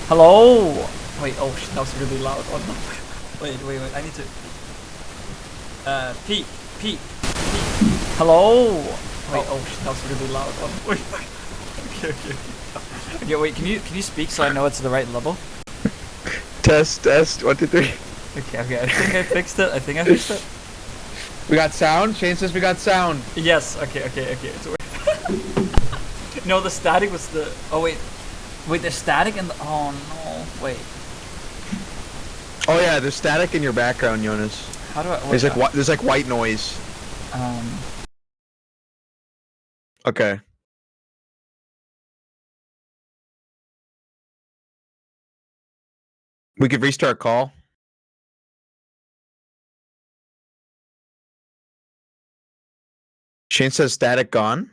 Hello. Wait. Oh shit, that was really loud. Oh no. Wait. I need to. Pete. Hello. Wait. Oh shit, that was really loud. Oh wait. Okay. Okay. Wait. Can you speak so I know it's the right level? Test. 1, 2, 3. Okay. I think I fixed it. We got sound. Shane says we got sound. Yes. Okay. It's no, the static was the. Oh wait. There's static in the. Oh no. Wait. Oh yeah, there's static in your background, Jonas. How do I? There's like white noise. Okay. We could restart call. Shane says static gone.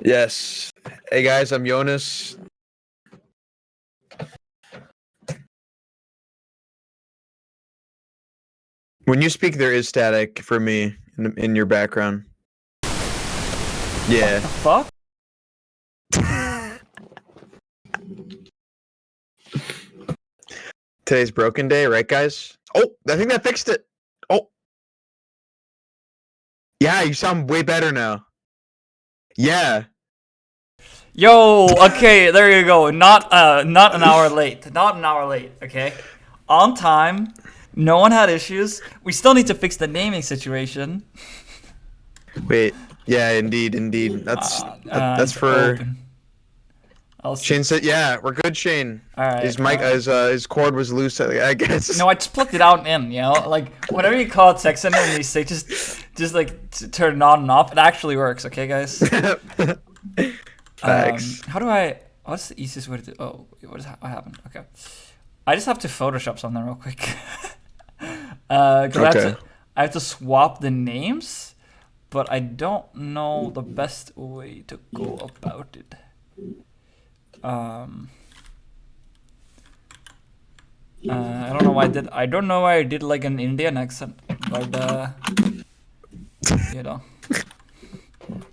Yes. Hey guys, I'm Jonas. When you speak, there is static for me in your background. Yeah. What the fuck? Today's broken day, right, guys? Oh, I think that fixed it. Oh. Yeah, you sound way better now. Yeah. Yo, okay, there you go. Not an hour late. Okay, on time. No one had issues. We still need to fix the naming situation. Wait. Yeah, indeed. That's for. Shane said, "Yeah, we're good, Shane." All right. His cord was loose, I guess. No, I just plugged it out and in. You know, like whenever you call a text center and they say just like turn it on and off, it actually works. Okay, guys. Thanks. What's the easiest way to do? Oh, what happened? Okay, I just have to Photoshop something real quick. Okay. I have to swap the names, but I don't know the best way to go about it. I don't know why I did like an Indian accent, but you know.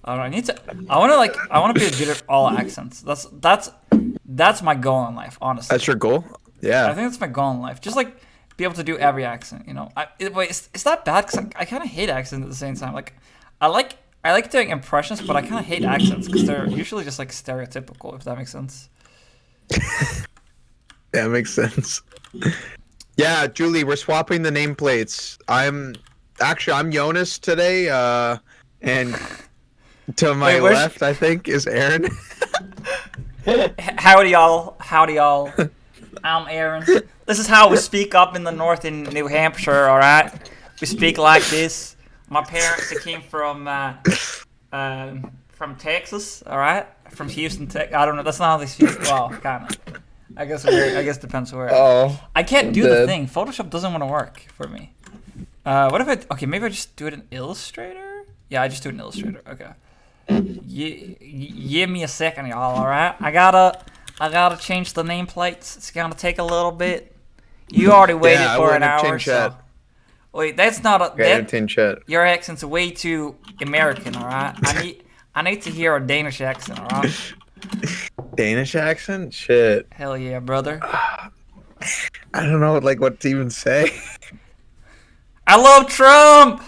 I want to be good at all accents. That's my goal in life, honestly. That's your goal? Yeah. I think that's my goal in life. Just like be able to do every accent, you know. Is that bad? Cause I kind of hate accents at the same time. Like, I like doing impressions, but I kind of hate accents because they're usually just like stereotypical. If that makes sense. Yeah, it makes sense. Yeah, Julie, we're swapping the nameplates. I'm Jonas today, and to my left, I think, is Aaron. Howdy y'all. I'm Aaron. This is how we speak up in the north in New Hampshire, alright? We speak like this. My parents, they came from Texas, alright? From Houston, Texas. I don't know, that's not how they speak. Well, kinda. I guess depends where. Oh. I can't do the thing. Photoshop doesn't want to work for me. What if okay, maybe I just do it in Illustrator? Yeah, I just do it in Illustrator, okay. Give me a second, y'all, alright? I gotta change the nameplates. It's gonna take a little bit. You already waited for an hour, so... Wait, that's not a... Your accent's way too American, alright? I need to hear a Danish accent, alright? Danish accent? Shit. Hell yeah, brother. I don't know, like, what to even say. I love Trump!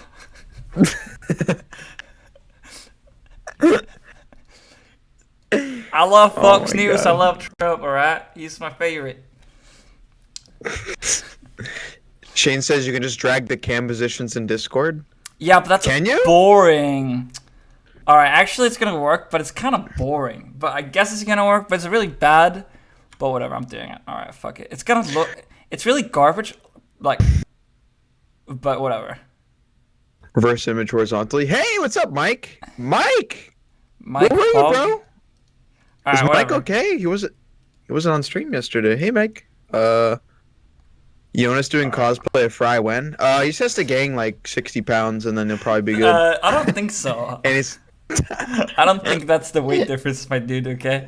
I love Fox News. God. I love Trump, alright? He's my favorite. Shane says you can just drag the cam positions in Discord. Yeah, but that's boring. Alright, actually it's gonna work, but it's kind of boring. But I guess it's gonna work, but it's really bad. But whatever, I'm doing it. Alright, fuck it. It's gonna look... It's really garbage, like... But whatever. Reverse image horizontally. Hey, what's up, Mike? Mike! Mike, where were you, bro? Is Mike whatever. Okay? He wasn't on stream yesterday. Hey, Mike. Jonas doing cosplay of Fry when? He has to gain like 60 pounds and then he'll probably be good. I don't think so. And he's... I don't think that's the weight difference, my dude, okay?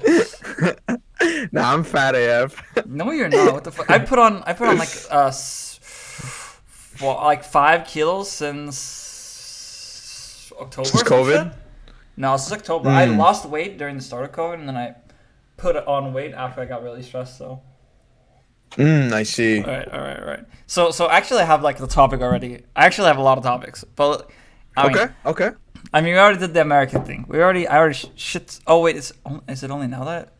Nah, I'm fat AF. No, you're not. What the fuck? I put on like like 5 kilos since October. Since COVID? No, since October. I lost weight during the start of COVID, and then I put on weight after I got really stressed. So. I see. All right. So actually, I have like the topic already. I actually have a lot of topics, but okay. I mean, we already did the American thing. I already shit. Oh wait, is it only now that?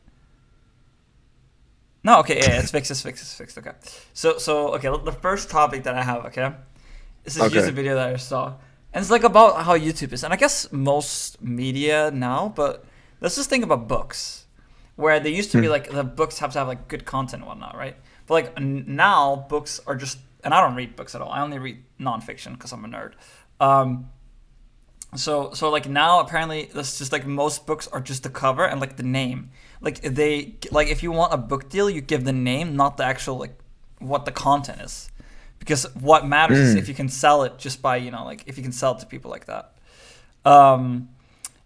No, okay, yeah, it's fixed. Okay. So okay, the first topic that I have, okay, this is a YouTube video that I saw, and it's like about how YouTube is, and I guess most media now, but let's just think about books, where they used to be like the books have to have like good content and whatnot, right? But like now, books are just, and I don't read books at all. I only read nonfiction because I'm a nerd. So like now apparently that's just like most books are just the cover and like the name. Like if you want a book deal, you give the name, not the actual like what the content is, because what matters is if you can sell it just by like if you can sell it to people like that.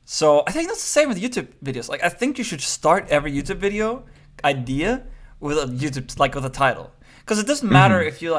So I think that's the same with YouTube videos. Like I think you should start every YouTube video idea with a YouTube like with a title, because it doesn't matter if you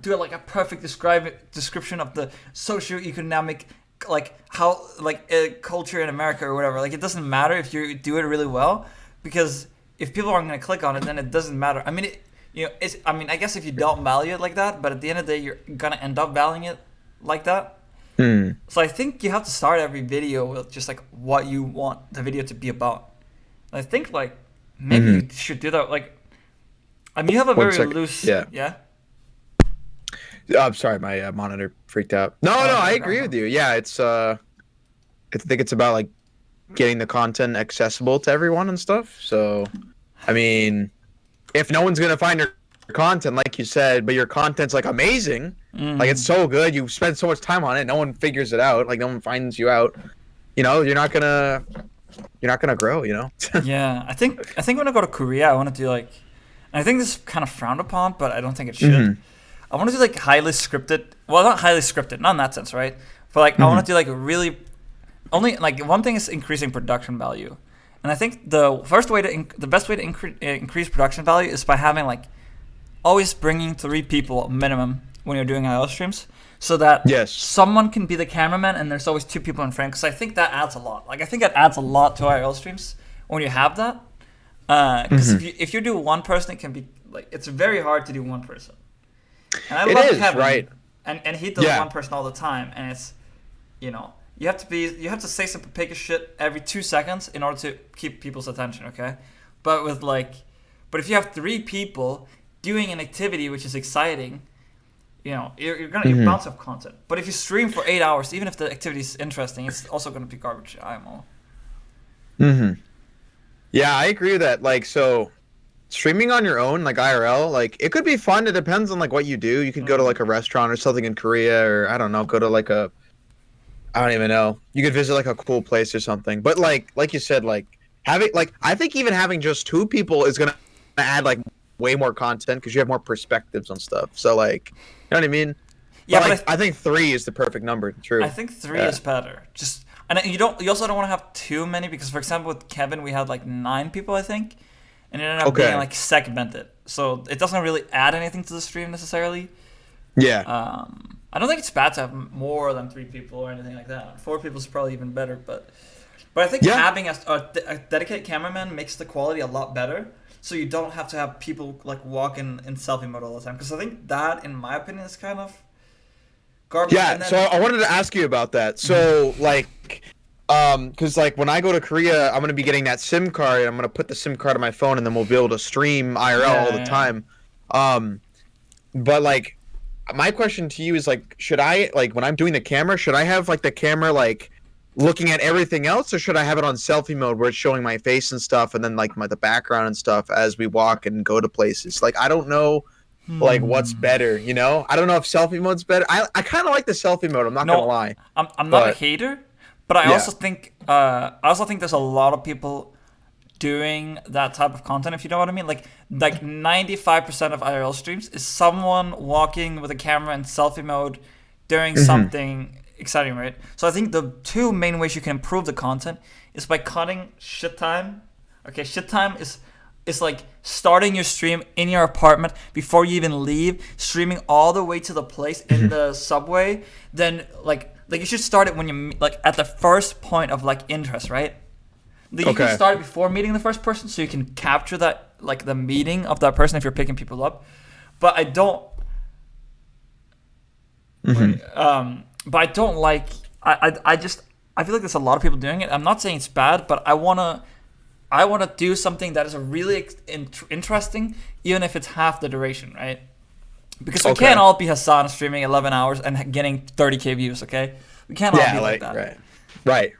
do like a perfect description of the socioeconomic like how like culture in America or whatever. Like it doesn't matter if you do it really well, because if people aren't going to click on it, then it doesn't matter. I mean, I guess if you don't value it like that, but at the end of the day, you're gonna end up valuing it like that. So I think you have to start every video with just like what you want the video to be about. I think like maybe you should do that. Like, I mean, you have a very loose. Yeah. Oh, I'm sorry, my monitor freaked out. No, I agree with you. Yeah, it's I think it's about like getting the content accessible to everyone and stuff. So, I mean, if no one's gonna find your content, like you said, but your content's like amazing, like it's so good, you spend so much time on it, no one figures it out, like no one finds you out, you're not gonna grow, Yeah, I think when I go to Korea, I want to do like, and I think this is kind of frowned upon, but I don't think it should. I want to do like highly scripted. Well, not highly scripted, not in that sense, right? But like I want to do like really, only like one thing is increasing production value, and I think the best way to increase production value is by having like always bringing 3 people minimum when you're doing IRL streams, so that someone can be the cameraman and there's always 2 people in frame. Because I think that adds a lot. Like I think it adds a lot to IRL streams when you have that. Because if you do one person, it can be like it's very hard to do one person. And I love Kevin, right? And he does one person all the time, and it's you have to say some papica shit every 2 seconds in order to keep people's attention, okay? But if you have 3 people doing an activity which is exciting, you're bounce off content. But if you stream for 8 hours, even if the activity is interesting, it's also gonna be garbage IMO. Yeah, I agree with that. Like, so streaming on your own, like IRL, like it could be fun. It depends on like what you do. You could go to like a restaurant or something in Korea, or I don't know, go to like I don't even know. You could visit like a cool place or something. But like you said, like having I think even having just 2 people is gonna add like way more content because you have more perspectives on stuff. So like, you know what I mean? Yeah, but I think 3 is the perfect number. True. I think 3 is better. And you also don't want to have too many, because for example with Kevin we had like 9 people I think, and it ended up being like segmented, so it doesn't really add anything to the stream necessarily. Yeah. I don't think it's bad to have more than 3 people or anything like that. 4 people is probably even better, but I think having a dedicated cameraman makes the quality a lot better. So you don't have to have people like walk in selfie mode all the time, because I think that, in my opinion, is kind of garbage. Yeah. So I wanted to ask you about that. So like, because like when I go to Korea, I'm gonna be getting that SIM card, and I'm gonna put the SIM card on my phone, and then we'll be able to stream IRL all the time. But like, my question to you is like, should I, like when I'm doing the camera, should I have like the camera like looking at everything else, or should I have it on selfie mode where it's showing my face and stuff, and then like the background and stuff as we walk and go to places? Like I don't know like what's better, I don't know if selfie mode's better. I kind of like the selfie mode, I'm not gonna lie. I'm not a hater, but I also think there's a lot of people doing that type of content, if you know what I mean. Like 95% of IRL streams is someone walking with a camera in selfie mode doing something exciting, right? So I think the 2 main ways you can improve the content is by cutting shit time. Okay, shit time is is like starting your stream in your apartment before you even leave, streaming all the way to the place in the subway, then like you should start it when you like at the first point of like interest, right? You can start it before meeting the first person, so you can capture that like the meeting of that person if you're picking people up. But I don't. But I don't like. I feel like there's a lot of people doing it. I'm not saying it's bad, but I wanna do something that is a really interesting, even if it's half the duration, right? Because we can't all be Hassan streaming 11 hours and getting 30K views, okay? We can't all be like that. Right.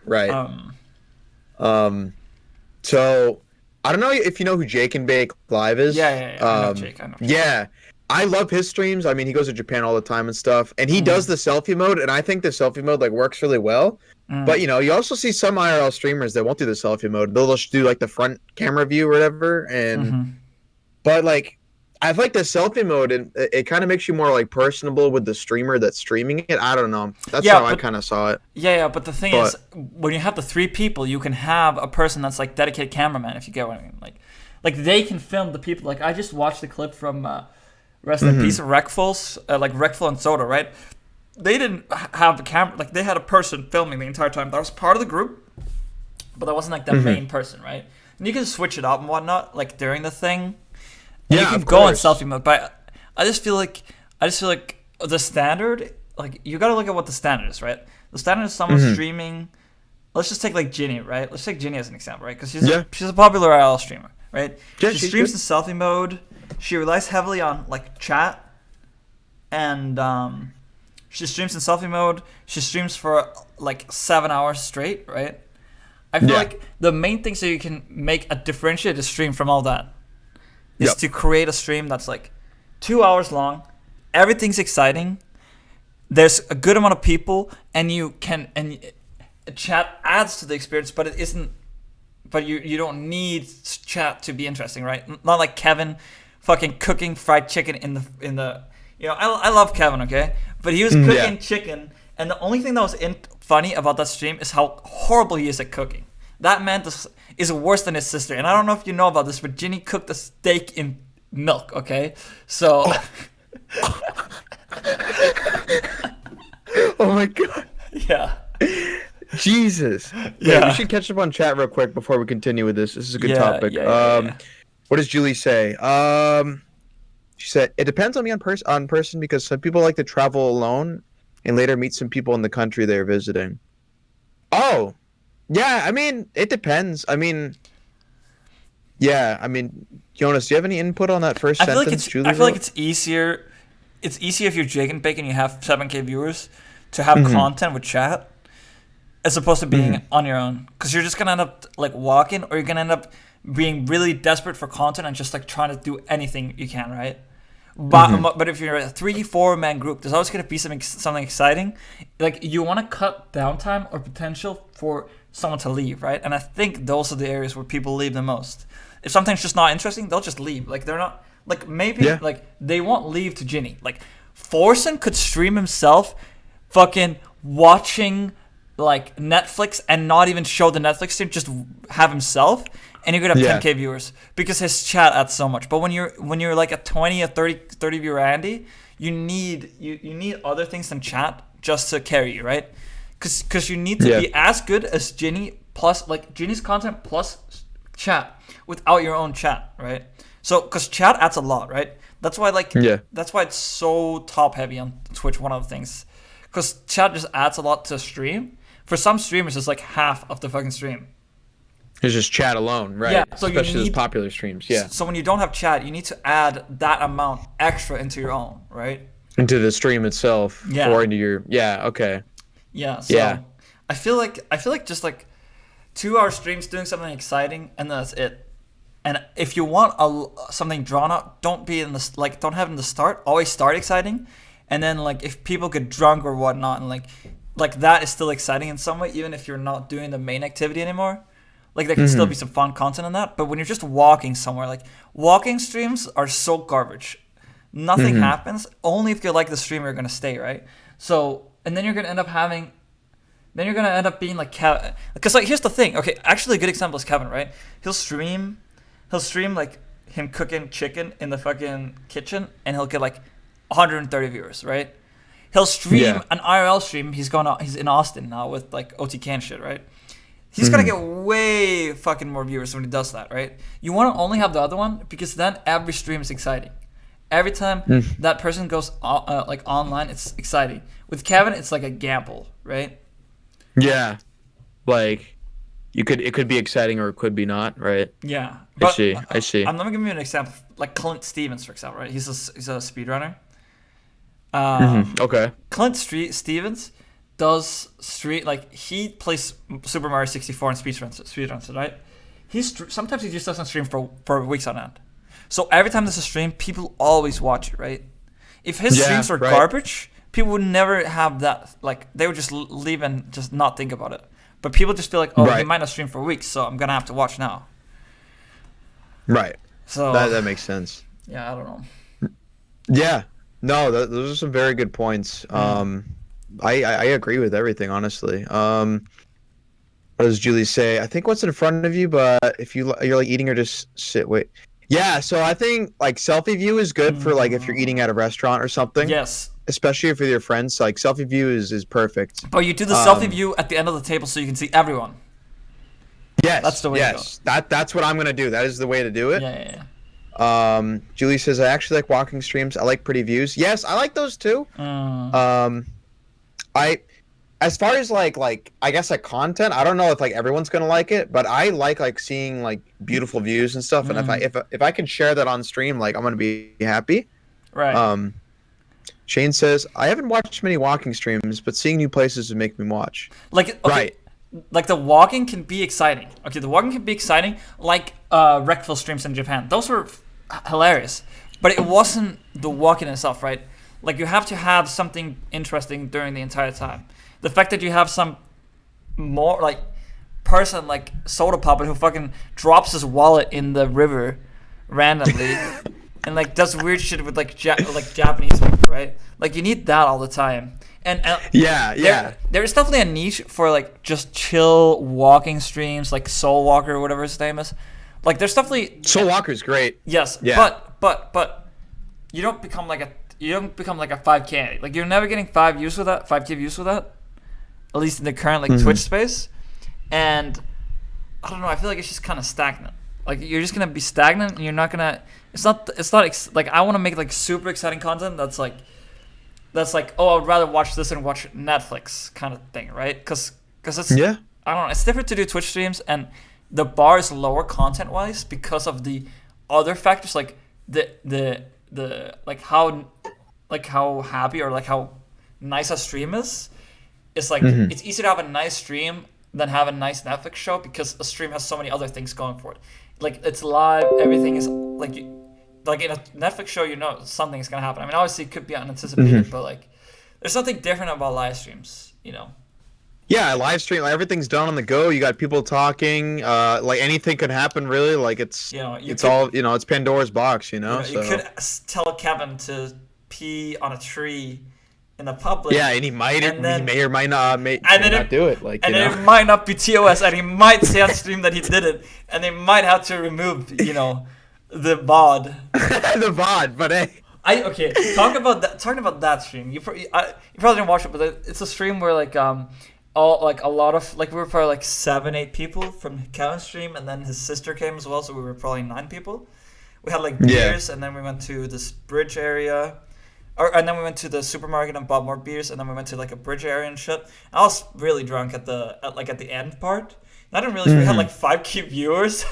So I don't know if you know who Jake and Bake Live is. Yeah. I know Jake. Yeah. I love his streams. I mean, he goes to Japan all the time and stuff, and he does the selfie mode, and I think the selfie mode like works really well. But you know, you also see some IRL streamers that won't do the selfie mode. They'll just do like the front camera view or whatever. And but like, I like the selfie mode, and it kind of makes you more like personable with the streamer that's streaming it. I don't know. That's how I kind of saw it. Yeah. But the thing is, when you have the 3 people, you can have a person that's like dedicated cameraman. If you get what I mean, like they can film the people. Like I just watched the clip from Rest in Peace, Rekfuls, like Rekful and Soda, right? They didn't have the camera, like they had a person filming the entire time. That was part of the group, but that wasn't like the main person, right? And you can switch it up and whatnot, like during the thing. And you can go in selfie mode, but I just feel like the standard, like you gotta look at what the standard is, right? The standard is someone streaming. Let's just take like Ginny, right? Let's take Ginny as an example, right? Because she's a popular IRL streamer, right? Yeah, she streams in selfie mode. She relies heavily on like chat, and she streams in selfie mode. She streams for like 7 hours straight, right? I feel like the main thing so you can make a differentiated stream from all that is to create a stream that's like 2 hours long. Everything's exciting. There's a good amount of people, and chat adds to the experience, but it isn't. But you don't need chat to be interesting, right? Not like Kevin fucking cooking fried chicken in the you know, I love Kevin, okay? But he was cooking chicken, and the only thing that was funny about that stream is how horrible he is at cooking. That man is worse than his sister. And I don't know if you know about this, but Ginny cooked a steak in milk, okay? So oh my god. Yeah. Jesus. Yeah, we should catch up on chat real quick before we continue with this. This is a good topic. What does Julie say? She said it depends on person because some people like to travel alone and later meet some people in the country they're visiting. Oh, yeah. I mean, it depends. I mean, Jonas, do you have any input on that first sentence? I feel like it's easier. It's easier if you're Jake and Bake and you have 7K viewers to have content with chat, as opposed to being on your own, because you're just gonna end up like walking, or you're gonna end up being really desperate for content and just like trying to do anything you can, right? But if you're a 3-4 man group, there's always gonna be something exciting. Like you want to cut downtime or potential for someone to leave, right? And I think those are the areas where people leave the most. If something's just not interesting, they'll just leave. Like they're not like like they won't leave to Ginny. Like Forsen could stream himself, fucking watching like Netflix and not even show the Netflix stream, just have himself, and you're gonna have 10K viewers because his chat adds so much. But when you're like a 20 or 30 viewer Andy, you need other things than chat just to carry you, right? Because you need to be as good as Ginny plus like Ginny's content plus chat without your own chat, right? So because chat adds a lot, right? That's why that's why it's so top heavy on Twitch. One of the things, because chat just adds a lot to the stream. For some streamers, it's like half of the fucking stream. It's just chat alone, right? Yeah, so especially those popular streams. Yeah. So when you don't have chat, you need to add that amount extra into your own, right? Into the stream itself, or into your okay. Yeah. So I feel like just like 2 hour streams doing something exciting, and that's it. And if you want something drawn out, don't have it in the start. Always start exciting, and then like if people get drunk or whatnot, and like that is still exciting in some way, even if you're not doing the main activity anymore. Like there can still be some fun content in that. But when you're just walking somewhere, like walking streams are so garbage. Nothing happens. Only if you like the streamer, you're gonna stay, right? So and then you're gonna end up being like Kevin. Because like here's the thing. Okay, actually a good example is Kevin, right? He'll stream He'll stream like him cooking chicken in the fucking kitchen, and he'll get like 130 viewers, right? He'll stream an IRL stream. He's in Austin now with like OTK and shit, right? He's gonna get way fucking more viewers when he does that, right? You want to only have the other one because then every stream is exciting. Every time that person goes like online, it's exciting. With Kevin, it's like a gamble, right? Yeah, like it could be exciting or it could be not, right? Yeah, I see. Let me give you an example, like Clint Stevens, for example, right? He's a speedrunner. Okay. Clint Stevens does he plays Super Mario 64 and speedruns, right? Sometimes he just doesn't stream for weeks on end. So every time there's a stream, people always watch it, right? If his streams were garbage, people would never have that. Like they would just leave and just not think about it. But people just feel like, he might not stream for weeks, so I'm gonna have to watch now. Right. So that makes sense. Yeah, I don't know. Yeah. No, those are some very good points. I agree with everything, honestly. What does Julie say? I think what's in front of you, but if you're like eating or just wait. Yeah, so I think like selfie view is good for like if you're eating at a restaurant or something. Yes. Especially if with your friends, like selfie view is perfect. But you do the selfie view at the end of the table so you can see everyone. Yes. That's the way to go. That's what I'm gonna do. That is the way to do it. Yeah. Julie says I actually like walking streams. I like pretty views. Yes, I like those too. As far as like I guess like content, I don't know if like everyone's gonna like it, but I like seeing like beautiful views and stuff. And if I can share that on stream, like I'm gonna be happy. Right. Shane says I haven't watched many walking streams, but seeing new places would make me watch. Like Like the walking can be exciting. Okay, the walking can be exciting. Like Wreckville streams in Japan, those were hilarious. But it wasn't the walking itself, right? Like you have to have something interesting during the entire time. The fact that you have some more like person like Soda Puppet who fucking drops his wallet in the river randomly and like does weird shit with like Japanese people, right? Like you need that all the time. And there's definitely a niche for like just chill walking streams, like Soul Walker or whatever his name is. Like there's definitely Soul Walker's great. Yes, yeah. But you don't become like a 5K. Like you're never getting 5K views with that. At least in the current like Twitch space. And I don't know, I feel like it's just kind of stagnant. Like you're just gonna be stagnant, and you're not gonna. It's not like I want to make like super exciting content that's like oh, I'd rather watch this and watch Netflix kind of thing, right? Because it's I don't know, it's different to do Twitch streams, and the bar is lower content wise because of the other factors like the like how happy or like how nice a stream is. It's like it's easier to have a nice stream than have a nice Netflix show because a stream has so many other things going for it. Like it's live, everything is like in a Netflix show, you know something's gonna happen. I mean, obviously it could be unanticipated, but like there's something different about live streams, you know. Yeah, live stream, like, everything's done on the go. You got people talking. Like anything could happen, really. Like it's it's Pandora's box, you know. You could tell Kevin to pee on a tree in the public. Yeah, and he may or might not do it. Like, it might not be TOS, and he might say on stream that he did it, and they might have to remove, the VOD. The VOD, but hey. Talking about that stream. You probably didn't watch it, but it's a stream where we were probably like 7-8 people from Kevin's stream, and then his sister came as well, so we were probably 9 people. We had like beers, and then we went to this bridge area. And then we went to the supermarket and bought more beers, and then we went to like a bridge area and shit. I was really drunk at the end part. And I didn't realize we had like 5K viewers.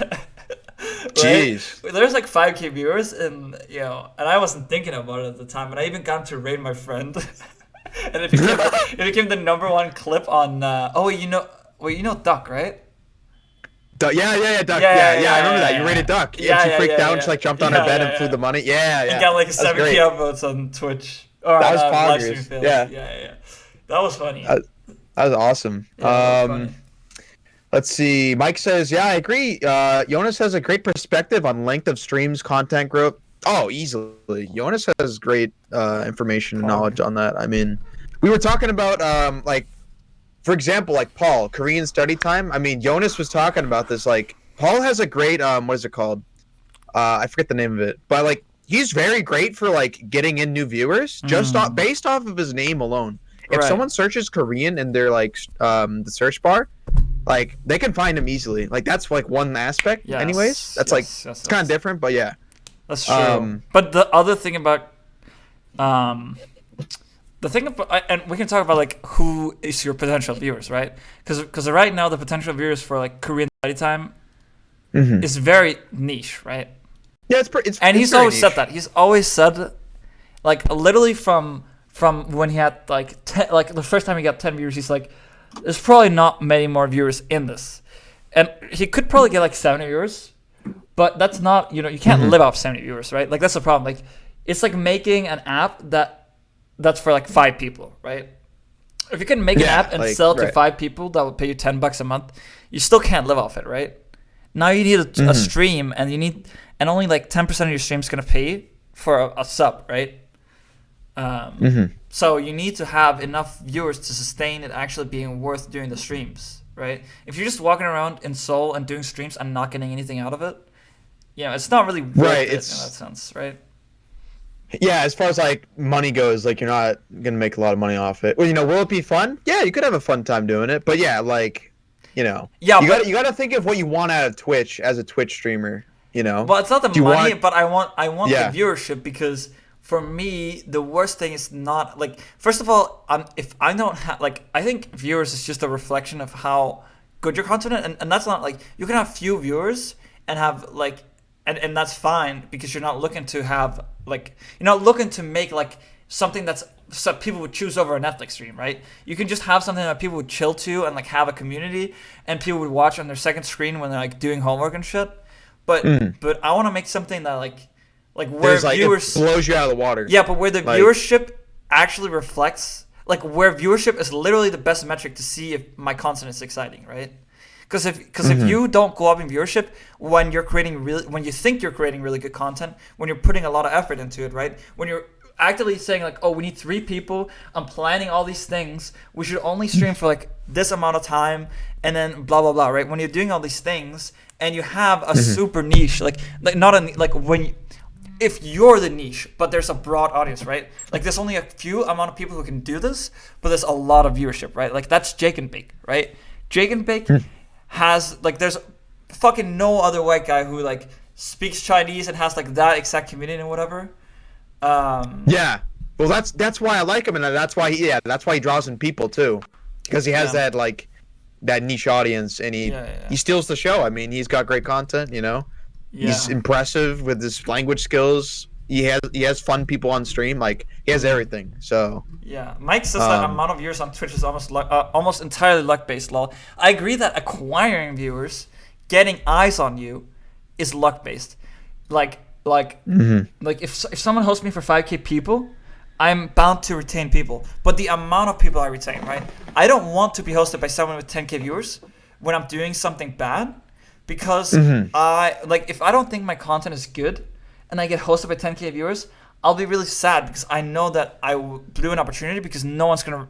Jeez. There's like 5K viewers, and and I wasn't thinking about it at the time. And I even got to raid my friend, and it became the #1 clip on. Duck, right? Duck, yeah, Duck. Yeah, I remember that. You rated Duck. Yeah, and she freaked out and she like jumped on her bed and flew the money. Yeah. And got like 7K upvotes on Twitch. That was poggers. Yeah. That was funny. That was awesome. That was funny. Let's see. Mike says, yeah, I agree. Jonas has a great perspective on length of streams, content growth. Oh, easily. Jonas has great information and knowledge on that. I mean, we were talking about for example, like Paul, Korean study time. I mean, Jonas was talking about this. Like, Paul has a great what is it called? I forget the name of it, but like he's very great for like getting in new viewers based off of his name alone. If someone searches Korean in their like the search bar, like they can find him easily. Like that's like one aspect. Yes, anyways, that's it's kind of different, but yeah. That's true. But the other thing about the thing about, and we can talk about like who is your potential viewers, right? Because right now the potential viewers for like Korean study time is very niche, right? Yeah, and he's always said that. He's always said, like literally from when he had like like the first time he got 10 viewers, he's like, there's probably not many more viewers in this, and he could probably get like 70 viewers, but that's not, you can't live off 70 viewers, right? Like that's the problem. Like it's like making an app that's for like 5 people, right? If you can make an app and sell it to 5 people that will pay you $10 a month, you still can't live off it, right? Now you need a stream, and only like 10% of your stream is gonna pay for a sub, right? So you need to have enough viewers to sustain it actually being worth doing the streams, right? If you're just walking around in Seoul and doing streams and not getting anything out of it, it's not really worth it in that sense, right? Yeah, as far as like money goes, like you're not gonna make a lot of money off it. Well, will it be fun? Yeah, you could have a fun time doing it, but yeah, like, you gotta think of what you want out of Twitch as a Twitch streamer. Well, it's not the money, but I want the viewership, because for me the worst thing is not like, first of all, if I don't have like, I think viewers is just a reflection of how good your content is, and that's not like, you can have few viewers and have like. And that's fine, because you're not looking to have like, you're not looking to make like something that's so people would choose over a Netflix stream, right? You can just have something that people would chill to and like have a community, and people would watch on their second screen when they're like doing homework and shit. But I want to make something that like where viewers it blows you out of the water. Yeah, but where the viewership actually reflects, like where viewership is literally the best metric to see if my content is exciting, right? Because if you don't go up in viewership when you think you're creating really good content, when you're putting a lot of effort into it, right? When you're actively saying like, oh, we need 3 people, I'm planning all these things, we should only stream for like this amount of time, and then blah blah blah, right? When you're doing all these things and you have a super niche, like not a like when. If you're the niche, but there's a broad audience, right? Like there's only a few amount of people who can do this, but there's a lot of viewership, right? Like that's Jake and Bake, right? Jake and Bake has like, there's fucking no other white guy who like speaks Chinese and has like that exact community and whatever. Yeah, well that's why I like him, and that's why he draws in people too, because he has that like that niche audience, and he steals the show. I mean, he's got great content, He's impressive with his language skills. He has fun people on stream. Like he has everything. So yeah, Mike says that amount of viewers on Twitch is almost entirely luck based. Lol. I agree that acquiring viewers, getting eyes on you, is luck based. Like if someone hosts me for 5K people, I'm bound to retain people. But the amount of people I retain, right? I don't want to be hosted by someone with 10K viewers when I'm doing something bad. Because if I don't think my content is good and I get hosted by 10K viewers, I'll be really sad, because I know that I blew an opportunity, because no one's gonna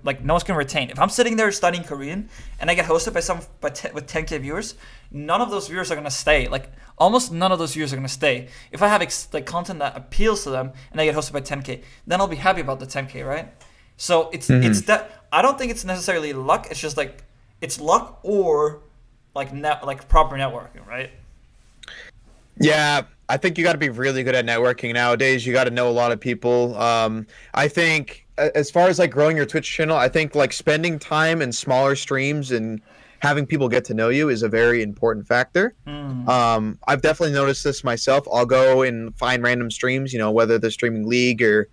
retain. If I'm sitting there studying Korean and I get hosted by someone with 10K viewers, none of those viewers are gonna stay. Like almost none of those viewers are gonna stay. If I have content that appeals to them and I get hosted by 10K, then I'll be happy about the 10K, right? So it's that, I don't think it's necessarily luck. It's just like it's luck or like proper networking, right? Yeah, I think you got to be really good at networking nowadays. You got to know a lot of people. I think as far as like growing your Twitch channel, I think like spending time in smaller streams and having people get to know you is a very important factor. I've definitely noticed this myself. I'll go and find random streams, whether they're streaming League or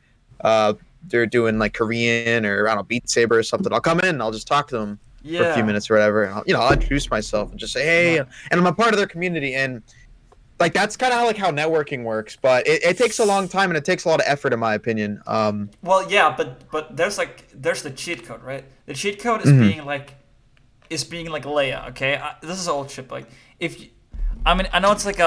they're doing like Korean or I don't know, Beat Saber or something. I'll come in and I'll just talk to them for a few minutes or whatever. And I'll introduce myself and just say, hey, and I'm a part of their community. And like, that's kind of how networking works, but it takes a long time and it takes a lot of effort, in my opinion. Well, yeah, but there's the cheat code, right? The cheat code is being like Leia. Okay, this is old shit. Like I know it's like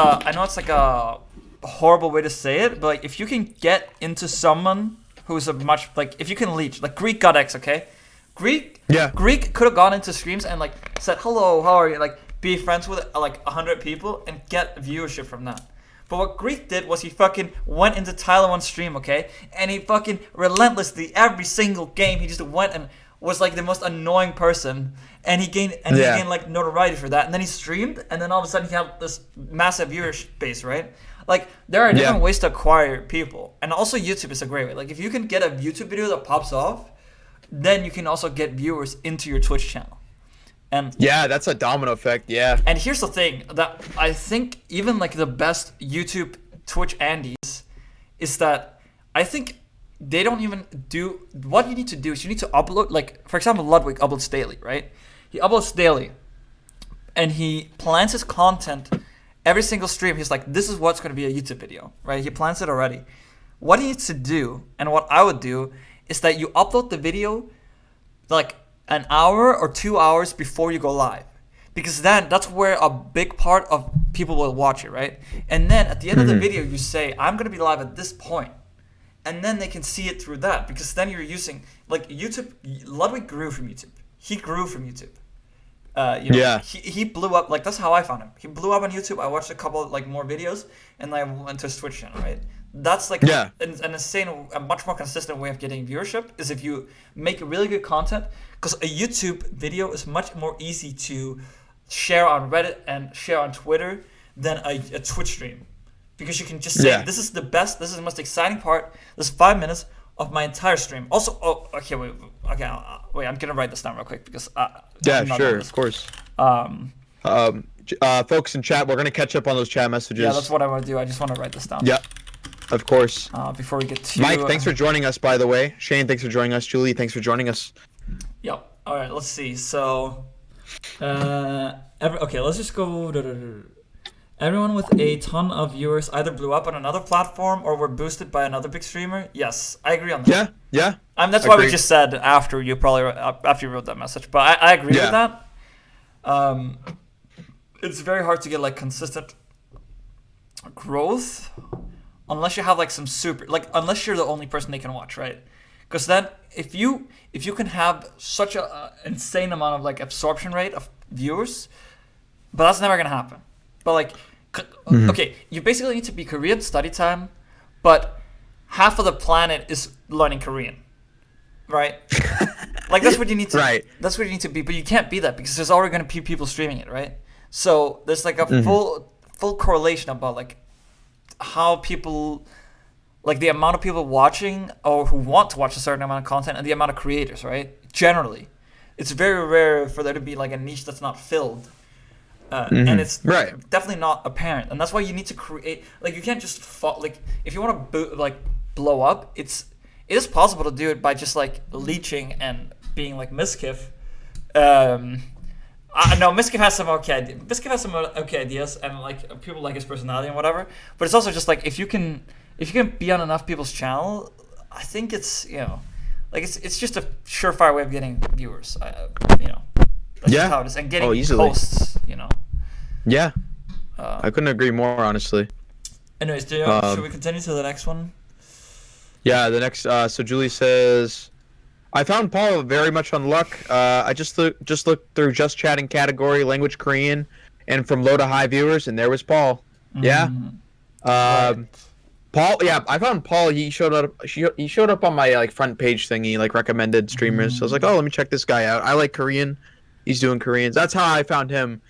a horrible way to say it, but like if you can get into someone who's a much like if you can leech like Greek got X, okay? Greek could have gone into streams and like said hello, how are you, like be friends with like 100 people and get viewership from that. But what Greek did was he fucking went into Tyler 1's stream, okay? And he fucking relentlessly, every single game, he just went and was like the most annoying person. And he gained like notoriety for that. And then he streamed, and then all of a sudden he had this massive viewer base, right? Like, there are different ways to acquire people. And also YouTube is a great way. Like, if you can get a YouTube video that pops off, then you can also get viewers into your Twitch channel. And yeah, that's a domino effect, yeah. And here's the thing, that I think even like the best YouTube Twitch Andies is that I think they don't even do, what you need to do is you need to upload, like, for example, Ludwig uploads daily, right? He uploads daily, and he plans his content every single stream. He's like, this is what's going to be a YouTube video, right? He plans it already. What he needs to do, and what I would do, is that you upload the video like an hour or 2 hours before you go live, because then that's where a big part of people will watch it, right? And then at the end of the video, you say, I'm going to be live at this point. And then they can see it through that, because then you're using, like, YouTube. Ludwig grew from YouTube. He grew from YouTube. He blew up. Like, that's how I found him. He blew up on YouTube. I watched a couple of, like, more videos, and then I went to his Twitch channel, right? That's like an insane, a much more consistent way of getting viewership is if you make really good content, because a YouTube video is much more easy to share on Reddit and share on Twitter than a Twitch stream, because you can just say, this is the best, this is the most exciting part, this is 5 minutes of my entire stream. Also, wait, I'm gonna write this down real quick, because of course. Folks in chat, we're gonna catch up on those chat messages. Yeah, that's what I want to do. I just want to write this down. Yeah. Of course. Before we get to Mike, thanks for joining us, by the way. Shane, thanks for joining us. Julie, thanks for joining us. Yep. All right, let's see. So, let's just go. Everyone with a ton of viewers either blew up on another platform or were boosted by another big streamer. Yes, I agree on that. Yeah. That's what we just said after you wrote that message. But I agree with that. It's very hard to get like consistent growth unless you have like some unless you're the only person they can watch, right? Because then if you can have such a insane amount of like absorption rate of viewers, but that's never gonna happen. But like, okay, you basically need to be Korean study time, but half of the planet is learning Korean, right? Like that's what you need to. Right. That's what you need to be, but you can't be that because there's already gonna be people streaming it, right? So there's like a full correlation about like how people, like the amount of people watching or who want to watch a certain amount of content and the amount of creators, right? Generally, it's very rare for there to be like a niche that's not filled. And it's definitely not apparent, and that's why you need to create. Like you can't just like if you want to blow up, it is possible to do it by just like leeching and being like Miskiff. No, Miskiff has some okay ideas, and like people like his personality and whatever. But it's also just like if you can be on enough people's channel, I think it's like it's just a surefire way of getting viewers. That's just how it is, and getting posts. Yeah, I couldn't agree more, honestly. Anyways, should we continue to the next one? Yeah, the next. So Julie says, I found Paul very much on luck. I just looked through just chatting category, language Korean, and from low to high viewers, and there was Paul. Yeah. Paul. Yeah, I found Paul. He showed up on my like front page thingy, like recommended streamers. So I was like, oh, let me check this guy out. I like Korean. He's doing Koreans. That's how I found him.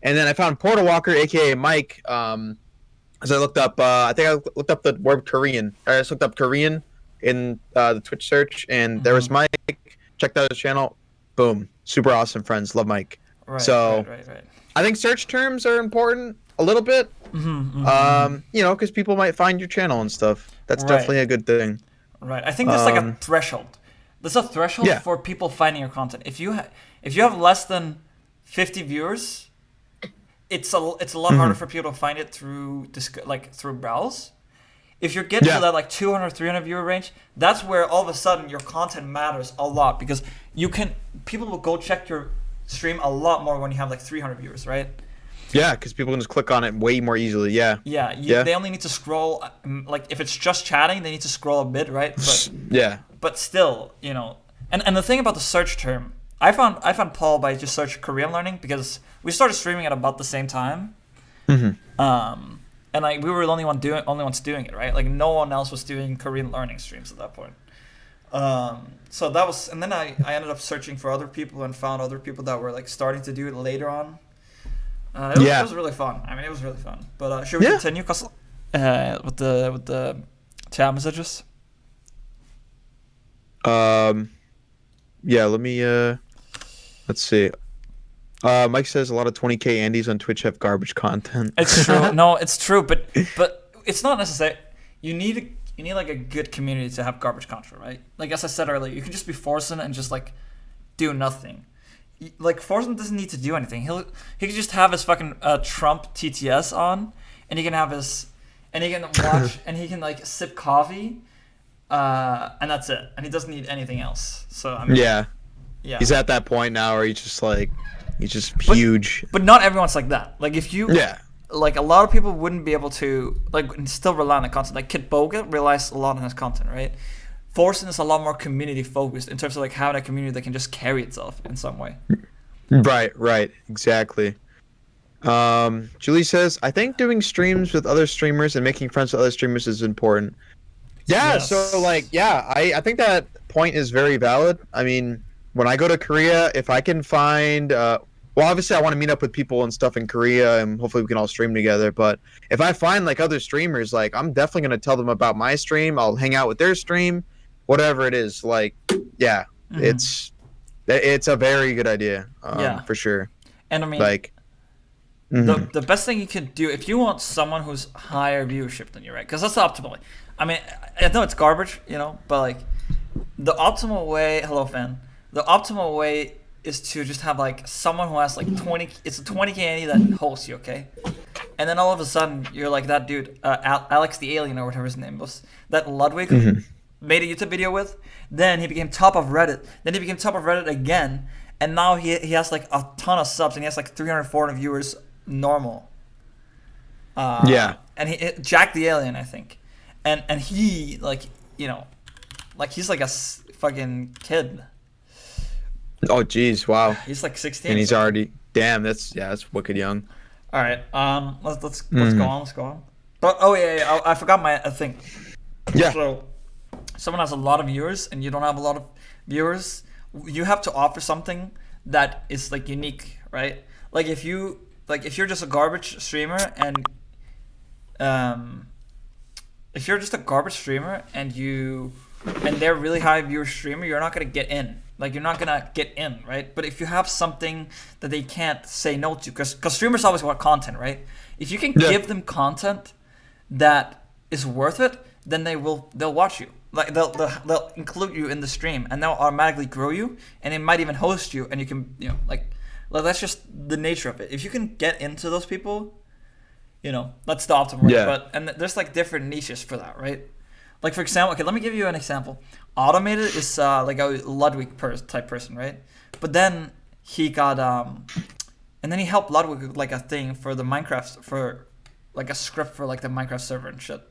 And then I found Porter Walker, aka Mike. As I looked up, I think I looked up the word Korean. I just looked up Korean in the Twitch search, and there was Mike. Checked out his channel. Boom, super awesome friends. Love Mike. Right. I think search terms are important a little bit. Because people might find your channel and stuff. That's definitely a good thing. Right. I think there's like a threshold. There's a threshold for people finding your content. If you have less than 50 viewers, it's a lot harder for people to find it through browse. If you're getting to that like 200, 300 viewer range, that's where all of a sudden your content matters a lot, because people will go check your stream a lot more when you have like 300 viewers, right? Yeah, because people can just click on it way more easily. Yeah. They only need to scroll. Like if it's just chatting, they need to scroll a bit, right? But But still, and the thing about the search term, I found Paul by just searching Korean learning, because we started streaming at about the same time. and like we were the only ones doing it, right? Like no one else was doing Korean learning streams at that point. So that was, and then I ended up searching for other people and found other people that were like starting to do it later on. It was really fun. I mean, it was really fun. But should we continue, with the chat messages? Yeah. Let me. Let's see. Mike says a lot of 20K Andes on Twitch have garbage content. It's true. No, it's true. But it's not necessary. You need like a good community to have garbage content, right? Like as I said earlier, you can just be Forsen and just like do nothing. Like Forsen doesn't need to do anything. He can just have his fucking Trump TTS on, and he can have his, and he can watch, and he can like sip coffee, and that's it. And he doesn't need anything else. So I mean, yeah. He's at that point now where he's just huge. But not everyone's like that. Like if you like a lot of people wouldn't be able to like still rely on the content. Like Kid Boga relies a lot on his content, right? Forsen is a lot more community focused in terms of like having a community that can just carry itself in some way. Right, exactly. Julie says, I think doing streams with other streamers and making friends with other streamers is important. Yeah, yes. So like, I think that point is very valid. I mean, when I go to Korea, if I can find, well, obviously I want to meet up with people and stuff in Korea, and hopefully we can all stream together. But if I find like other streamers, like I'm definitely going to tell them about my stream. I'll hang out with their stream, whatever it is. Like, yeah, it's a very good idea, for sure. And I mean, like, the best thing you can do if you want someone who's higher viewership than you, right? Because that's optimally. I mean, I know it's garbage, but like the optimal way. Hello, fan. The optimal way is to just have like someone who has like 20. It's a 20K that hosts you, okay? And then all of a sudden you're like that dude, Alex the Alien or whatever his name was, that Ludwig made a YouTube video with. Then he became top of Reddit. Then he became top of Reddit again, and now he has like a ton of subs and he has like 300, 400 viewers normal. And he Jack the Alien, I think, and he like like he's like a fucking kid. Oh jeez, wow. He's like 16. And he's already that's wicked young. All right, let's go on. Let's go on. But I forgot my thing. Yeah. So someone has a lot of viewers and you don't have a lot of viewers, you have to offer something that is like unique, right? Like if you're just a garbage streamer and if you're just a garbage streamer and they're really high viewer streamer, you're not gonna get in. Like you're not gonna get in, right? But if you have something that they can't say no to, because streamers always want content, right? If you can give them content that is worth it, then they'll watch you. Like they'll include you in the stream, and they'll automatically grow you, and they might even host you, and you can like that's just the nature of it. If you can get into those people, that's the optimal way. And there's like different niches for that, right? Like for example, okay, let me give you an example. Automated is like a Ludwig type person, right? But then he got and then he helped Ludwig with like a thing for the Minecraft, for like a script for like the Minecraft server and shit.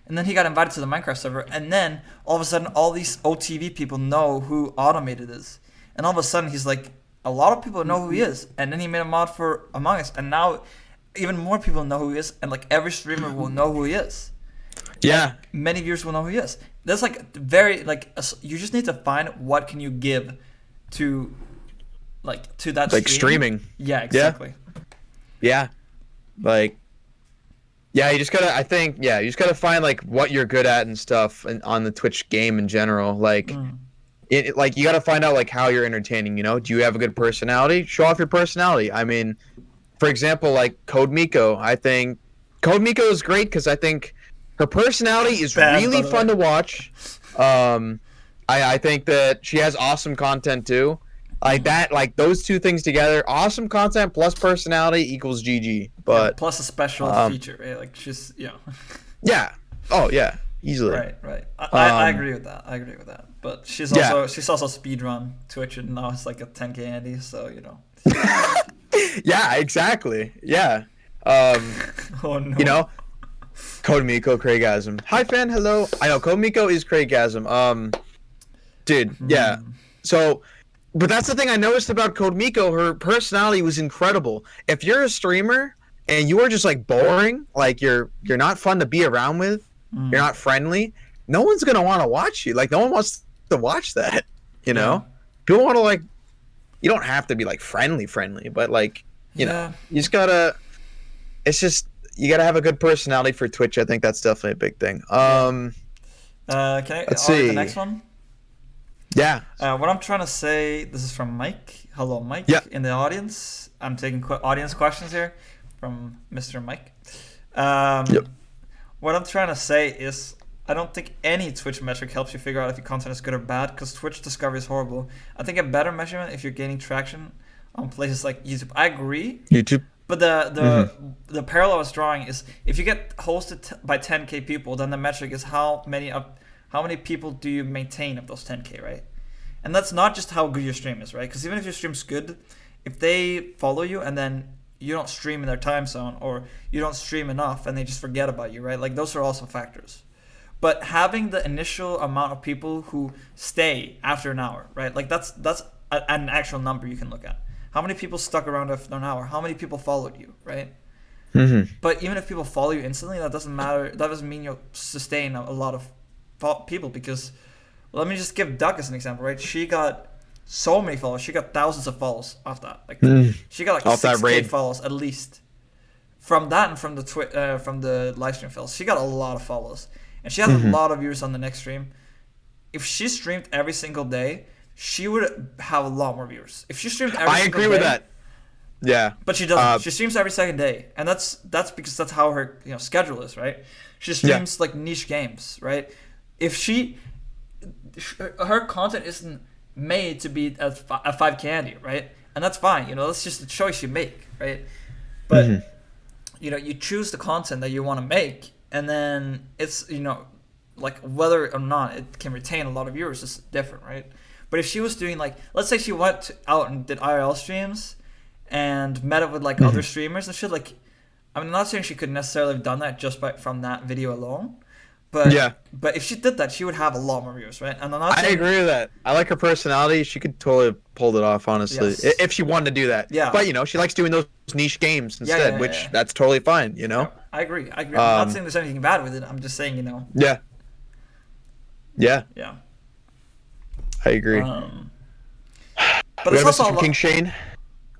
And then he got invited to the Minecraft server, and then all of a sudden all these OTV people know who Automated is, and all of a sudden he's like, a lot of people know who he is, and then he made a mod for Among Us, and now even more people know who he is, and like every streamer will know who he is. Yeah, and many viewers will know who he is. There's like very like you just need to find what can you give to that like streaming. Yeah, exactly. Yeah, like you just gotta find like what you're good at and stuff, and on the Twitch game in general, like. Like you got to find out like how you're entertaining. Do you have a good personality? Show off your personality. I mean, for example, like Code Miko. I think Code Miko is great because I think her personality is really fun to watch. I think that she has awesome content too. Like that, like those two things together, awesome content plus personality equals GG. But plus a special feature, right? Like she's Yeah. Oh yeah. Easily. Right. I agree with that. But she's also speedrun Twitch, and now it's like a 10K Andy, so Yeah, exactly. Yeah. Oh no. Code Miko, Craigasm. Hi fan, hello. I know Code Miko is Craigasm. Dude, yeah. So, but that's the thing I noticed about Code Miko. Her personality was incredible. If you're a streamer and you are just like boring, like you're not fun to be around with, you're not friendly, no one's gonna want to watch you. Like no one wants to watch that, you know. People want to like, you don't have to be like friendly, but like you know, you just gotta. It's just you gotta have a good personality for Twitch. I think that's definitely a big thing. Can I let's see the next one? Yeah. What I'm trying to say, this is from Mike. Hello, Mike. Yeah. In the audience, I'm taking audience questions here from Mr. Mike. What I'm trying to say is, I don't think any Twitch metric helps you figure out if your content is good or bad, because Twitch discovery is horrible. I think a better measurement if you're gaining traction on places like YouTube. I agree. YouTube. But the parallel I was drawing is, if you get hosted by 10K people, then the metric is how many people do you maintain of those 10K, right? And that's not just how good your stream is, right? Because even if your stream's good, if they follow you and then you don't stream in their time zone, or you don't stream enough and they just forget about you, right? Like those are also factors. But having the initial amount of people who stay after an hour, right? Like that's an actual number you can look at. How many people stuck around after an hour? How many people followed you, right? But even if people follow you instantly, that doesn't matter. That doesn't mean you'll sustain a lot of people, because let me just give Duck as an example, right? She got so many followers. She got thousands of follows off that. Like she got like 6K follows at least from that, and from the live stream follows. She got a lot of follows, and she has a lot of viewers on the next stream. If she streamed every single day, she would have a lot more viewers. If she streamed every single day, I agree with that. Yeah. But she doesn't. She streams every second day, and that's because that's how her schedule is, right? She streams like niche games, right? If her content isn't made to be a 5 candy, right? And that's fine, that's just a choice you make, right? But you choose the content that you want to make, and then it's like whether or not it can retain a lot of viewers is different, right? But if she was doing like, let's say she went out and did IRL streams and met up with like other streamers and shit, like, I'm not saying she could necessarily have done that just from that video alone, but if she did that, she would have a lot more viewers, right? And I agree with that. I like her personality. She could totally have pulled it off, honestly, if she wanted to do that. Yeah. But she likes doing those niche games instead, which that's totally fine. Yeah, I agree. I'm not saying there's anything bad with it. I'm just saying, Yeah. Yeah. Yeah. I agree. But it's also King Shane.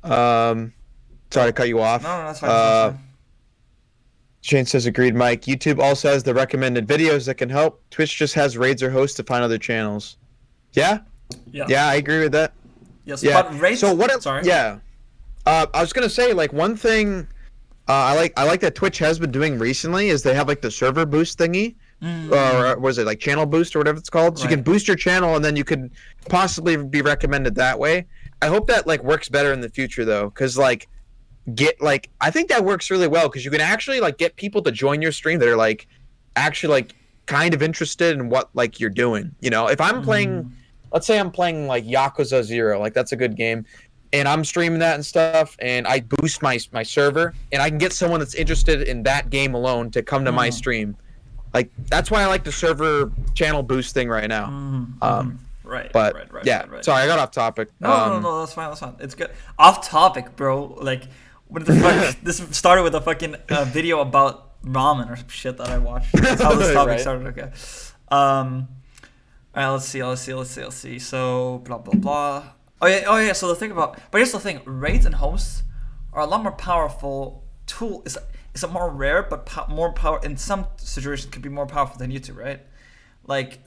Sorry to cut you off. No, that's fine. Shane says, agreed, Mike. YouTube also has the recommended videos that can help. Twitch just has raids or hosts to find other channels. Yeah? Yeah, I agree with that. Yes, but raids... So what... Sorry? Yeah. I was going to say, like, one thing I like that Twitch has been doing recently is they have, like, the server boost thingy. Or was it like channel boost or whatever it's called? So you can boost your channel and then you could possibly be recommended that way. I hope that like works better in the future though, because I think that works really well, because you can actually like get people to join your stream that are like actually like kind of interested in what like you're doing. If I'm playing, let's say I'm playing like Yakuza 0, like that's a good game, and I'm streaming that and stuff, and I boost my server, and I can get someone that's interested in that game alone to come to my stream. Like that's why I like the server channel boost thing right now. Right. Sorry, I got off topic. No, that's fine. It's good. Off topic, bro. Like, what the fuck? This started with a fucking video about ramen or some shit that I watched. That's how this topic started. Okay. All right. Let's see. So blah blah blah. Oh yeah. So the thing but here's the thing: raids and hosts are a lot more powerful tool. It's a more rare, but more power in some situations could be more powerful than YouTube, right? Like,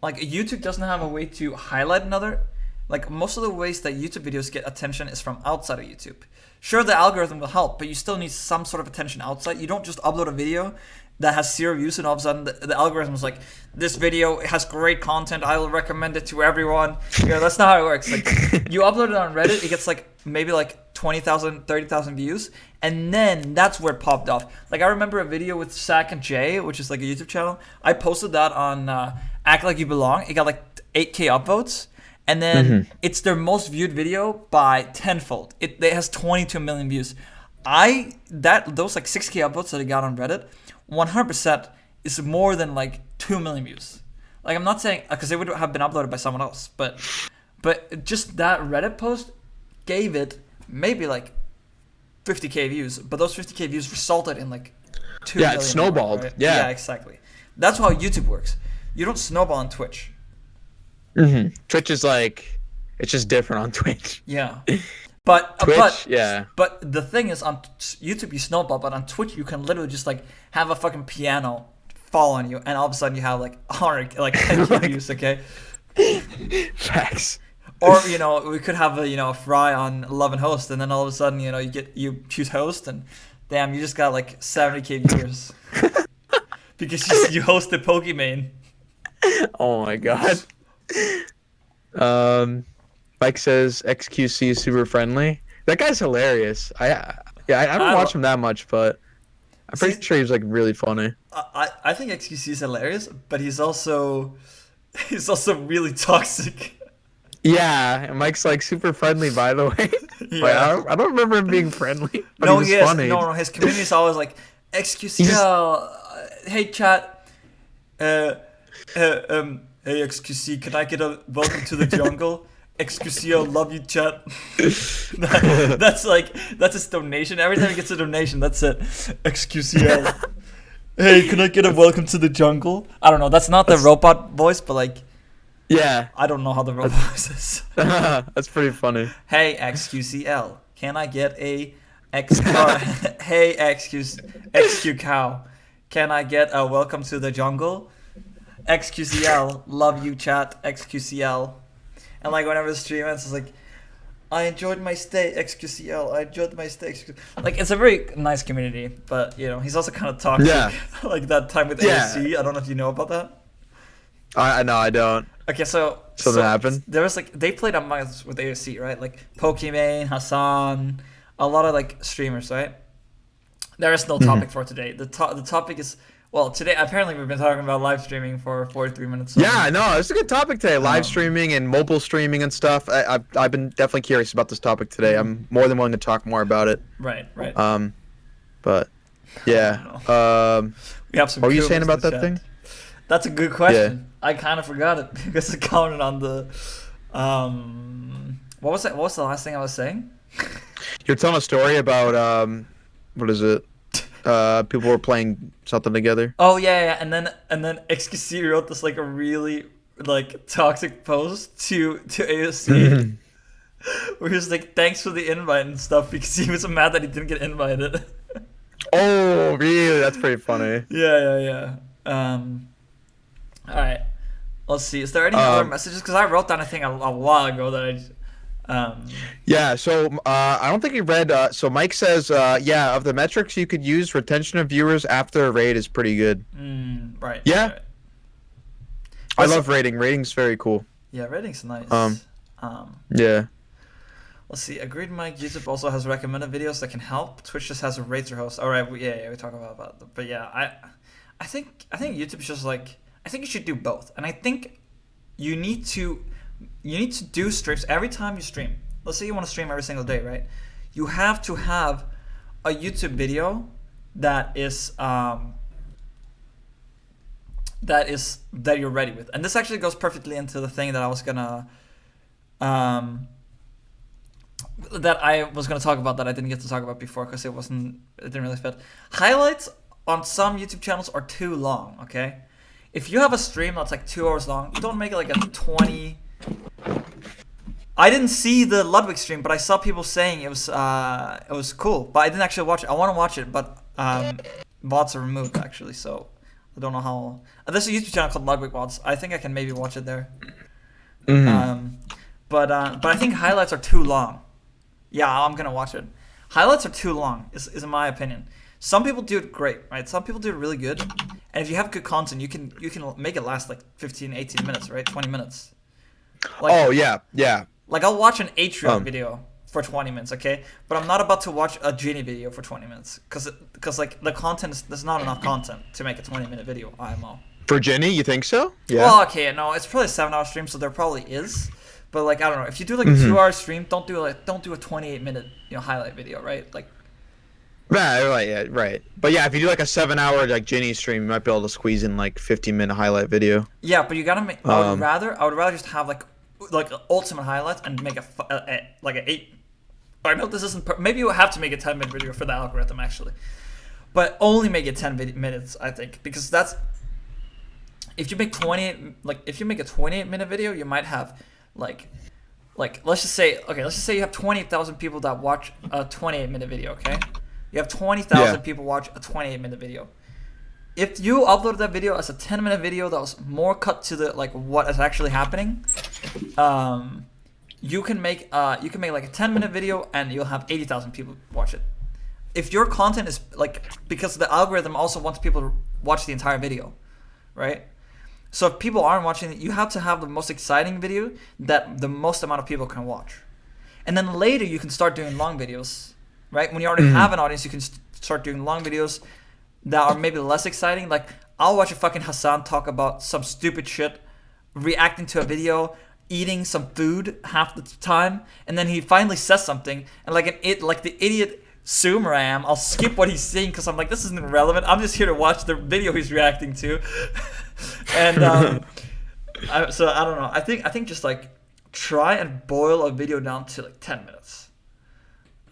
like YouTube doesn't have a way to highlight another. Like most of the ways that YouTube videos get attention is from outside of YouTube. Sure, the algorithm will help, but you still need some sort of attention outside. You don't just upload a video that has 0 views and all of a sudden the algorithm is like, this video has great content, I will recommend it to everyone. That's not how it works. Like, you upload it on Reddit, it gets like maybe like 20,000, 30,000 views, and then that's where it popped off. Like I remember a video with Zach and Jay, which is like a YouTube channel. I posted that on Act Like You Belong. It got like 8K upvotes, and then it's their most viewed video by tenfold. It has 22 million views. Those like 6K upvotes that I got on Reddit, 100% is more than like 2 million views. Like I'm not saying because they would have been uploaded by someone else, but just that Reddit post gave it maybe like 50K views, but those 50K views resulted in like 2 million. Yeah, it snowballed. Right? Yeah, exactly. That's how YouTube works. You don't snowball on Twitch. Mm-hmm. Twitch is like, it's just different on Twitch. Yeah. But Twitch, yeah. But the thing is, on YouTube you snowball, but on Twitch you can literally just like have a fucking piano fall on you, and all of a sudden you have like 100 like 10K views. Okay. Facts. Or we could have a fry on Love and Host, and then all of a sudden you choose host, and damn, you just got like 70K viewers because you hosted Pokimane. Oh my god. Mike says XQC is super friendly. That guy's hilarious. I don't watch him that much, but I'm pretty sure he's like really funny. I think XQC is hilarious, but he's also really toxic. Yeah, and Mike's like super friendly, by the way. Yeah. Like, I don't remember him being friendly. But no, he was funny. No, his community is always like, XQC, hey chat, hey XQC, can I get a welcome to the jungle? XQC, love you, chat. That's his donation. Every time he gets a donation, that's it. XQC, hey, can I get a welcome to the jungle? I don't know. That's not the robot voice, but like, yeah, I don't know how the robot voice is. That's pretty funny. Hey XQCL, can I get a Hey XQ cow, can I get a welcome to the jungle? XQCL, love you, chat. XQCL. And like whenever the stream ends, it's like, I enjoyed my stay, XQCL. I enjoyed my stay, XQCL. Like, it's a very nice community, but he's also kind of toxic. Yeah. Like that time with AOC. I don't know if you know about that. No, I don't. Okay, so something happened. There was like, they played Among Us with AOC, right? Like Pokimane, Hassan, a lot of like streamers, right? There is no topic for today. The topic is, well, today apparently we've been talking about live streaming for 43 minutes. So yeah, no, it's a good topic today. Live streaming and mobile streaming and stuff. I've been definitely curious about this topic today. I'm more than willing to talk more about it. Right. But yeah. We have some. What were you saying about that thing? That's a good question. Yeah. I kind of forgot it because it counted on the. What was that? What was the last thing I was saying? You're telling a story about what is it? People were playing something together. Oh yeah, and then XQC wrote this like a really like toxic post to AOC, where he was like, "Thanks for the invite and stuff," because he was mad that he didn't get invited. Oh really? That's pretty funny. Yeah. All right, let's see. Is there any other messages? Because I wrote down a thing a while ago that I just. Yeah, so I don't think he read. So Mike says, yeah, of the metrics you could use, retention of viewers after a raid is pretty good. Right. Yeah. Right. I love rating. Rating's very cool. Yeah, rating's nice. Yeah. Let's see. Agreed, Mike. YouTube also has recommended videos that can help. Twitch just has a rater host. All right. Yeah. We talk about that. But yeah, I think YouTube's just like, I think you should do both, and I think you need to do streams every time you stream. Let's say you want to stream every single day, right? You have to have a YouTube video that you're ready with. And this actually goes perfectly into the thing that I was gonna talk about that I didn't get to talk about before because it didn't really fit. Highlights on some YouTube channels are too long, okay? If you have a stream that's like 2 hours long, don't make it like a 20. I didn't see the Ludwig stream, but I saw people saying it was cool. But I didn't actually watch it. I want to watch it, but VODs are removed actually, so I don't know how. There's a YouTube channel called Ludwig VODs. I think I can maybe watch it there. But I think highlights are too long. Yeah, I'm gonna watch it. Highlights are too long, is in my opinion. Some people do it great, right? Some people do it really good. And if you have good content, you can make it last like 15, 18 minutes, right? 20 minutes. Like, oh, yeah. Like I'll watch an Atrium video for 20 minutes, okay? But I'm not about to watch a Genie video for 20 minutes because like the content there's not enough content to make a 20-minute video IMO. For Genie, you think so? Yeah. Well, okay, no, it's probably a 7-hour stream, so there probably is. But like I don't know, if you do like a 2-hour stream, don't do a 28-minute highlight video, right? Like. Right. But yeah, if you do like a 7-hour like Ginny stream, you might be able to squeeze in like 15-minute highlight video. Yeah, but you gotta make. I would rather just have like ultimate highlights and make a But I know this isn't. Maybe you have to make a 10-minute video for the algorithm actually, but only make it 10 minutes. I think because that's if you make 28 if you make a 28-minute video, you might have like let's just say you have 20,000 people that watch a 28-minute video. Okay, you have 20,000 people watch a 28-minute video. If you upload that video as a 10-minute video that was more cut to the what is actually happening, you can make like a 10-minute video and you'll have 80,000 people watch it. If your content is because the algorithm also wants people to watch the entire video, right? So if people aren't watching it, you have to have the most exciting video that the most amount of people can watch. And then later you can start doing long videos, right? When you already have an audience, you can start doing long videos that are maybe less exciting. Like I'll watch a fucking Hassan talk about some stupid shit, reacting to a video, eating some food half the time, and then he finally says something, and like the idiot zoomer I am, I'll skip what he's saying because I'm like, this isn't relevant. I'm just here to watch the video he's reacting to. And so I don't know. I think just try and boil a video down to 10 minutes.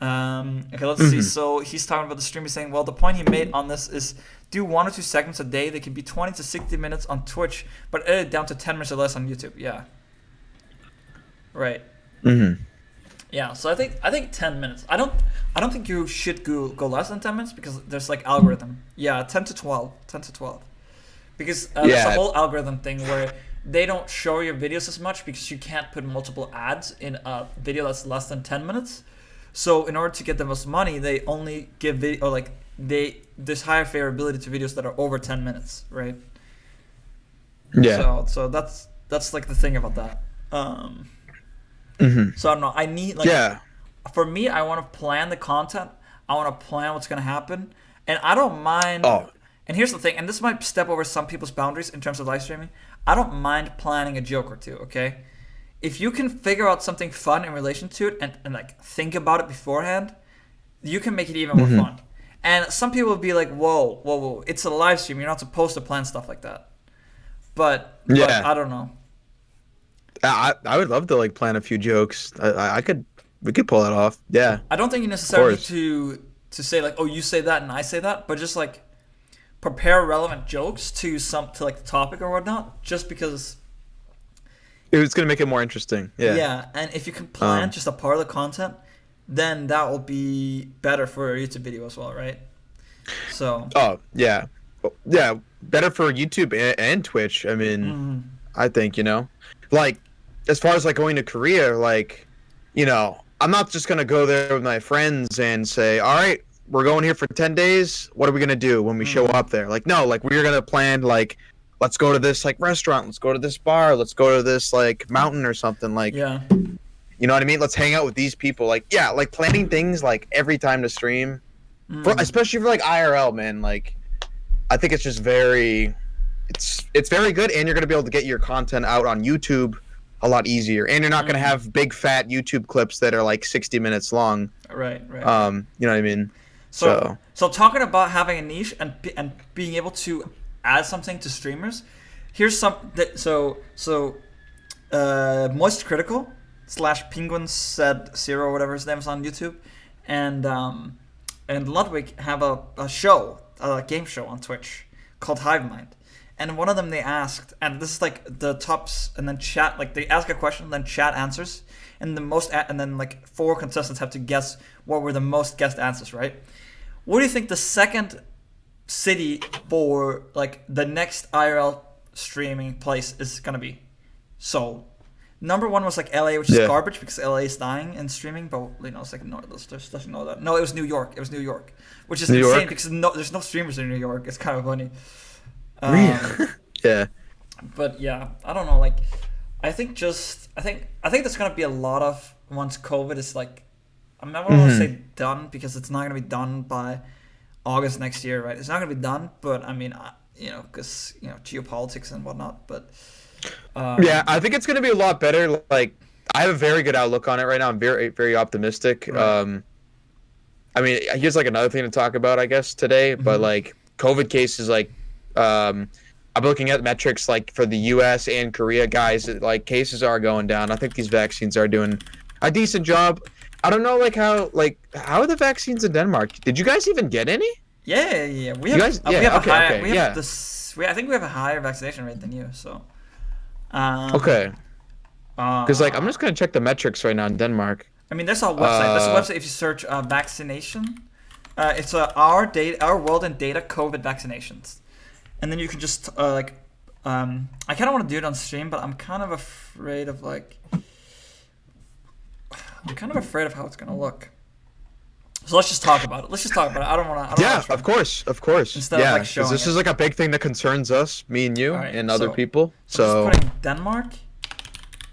Okay, let's see. So he's talking about the stream. He's saying, well, the point he made on this is do 1 or 2 segments a day. They can be 20 to 60 minutes on Twitch, but edit down to 10 minutes or less on YouTube. Yeah. Right. Yeah. So I think 10 minutes. I don't think you should go less than 10 minutes because there's algorithm. Yeah, 10 to 12. Because there's a whole algorithm thing where they don't show your videos as much because you can't put multiple ads in a video that's less than 10 minutes. So in order to get the most money, they only give there's higher favorability to videos that are over 10 minutes, right? Yeah. So that's the thing about that. So I don't know. I need for me, I want to plan the content. I want to plan what's gonna happen, and I don't mind. And here's the thing, and this might step over some people's boundaries in terms of live streaming. I don't mind planning a joke or two, okay? If you can figure out something fun in relation to it and think about it beforehand, you can make it even more fun. And some people will be like, whoa, it's a live stream. You're not supposed to plan stuff like that. But I don't know. I would love to plan a few jokes. We could pull it off. Yeah. I don't think you necessarily need to say you say that and I say that, but just prepare relevant jokes to the topic or whatnot, just because it's gonna make it more interesting. Yeah, and if you can plan just a part of the content, then that will be better for a YouTube video as well, right? So. Yeah, better for YouTube and Twitch. I mean, I think as far as going to Korea, I'm not just gonna go there with my friends and say, all right, we're going here for 10 days. What are we going to do when we show up there? No, we're going to plan, let's go to this, restaurant. Let's go to this bar. Let's go to this, mountain or something. Yeah. You know what I mean? Let's hang out with these people. Planning things, every time to stream. Especially for, IRL, man. I think it's just very... It's very good, and you're going to be able to get your content out on YouTube a lot easier. And you're not going to have big, fat YouTube clips that are, 60 minutes long. Right. You know what I mean? So talking about having a niche and being able to add something to streamers, here's Moist Critical / Penguin said zero, whatever his name is on YouTube, and Ludwig have a game show on Twitch called Hive Mind, and one of them they asked, and this is the tops, and then chat they ask a question, then chat answers, and then 4 contestants have to guess what were the most guessed answers, right? What do you think the second city for the next IRL streaming place is gonna be? So, number 1 was LA, which is garbage because LA is dying in streaming. But it's no, doesn't know that. No, it was New York. Which is insane because there's no streamers in New York. It's kind of funny. Yeah. But yeah, I don't know. I think there's gonna be a lot of once COVID is I'm not going to say done because it's not going to be done by August next year, right? It's not going to be done, but I mean, because geopolitics and whatnot. But I think it's going to be a lot better. I have a very good outlook on it right now. I'm very, very optimistic. Right. I mean, here's another thing to talk about, I guess, today. But COVID cases, I'm looking at metrics for the U.S. and Korea, guys. Cases are going down. I think these vaccines are doing a decent job. I don't know, how are the vaccines in Denmark? Did you guys even get any? Yeah. We have I think we have a higher vaccination rate than you. So. Okay. Because I'm just gonna check the metrics right now in Denmark. I mean, there's a website. There's a website if you search vaccination. It's our world in data COVID vaccinations, and then you can just I kind of want to do it on stream, but I'm kind of afraid of how it's gonna look. So let's just talk about it. I don't want to. Yeah, of course. Instead of showing this is a big thing that concerns us, me and you, and other people. So I'm just putting Denmark,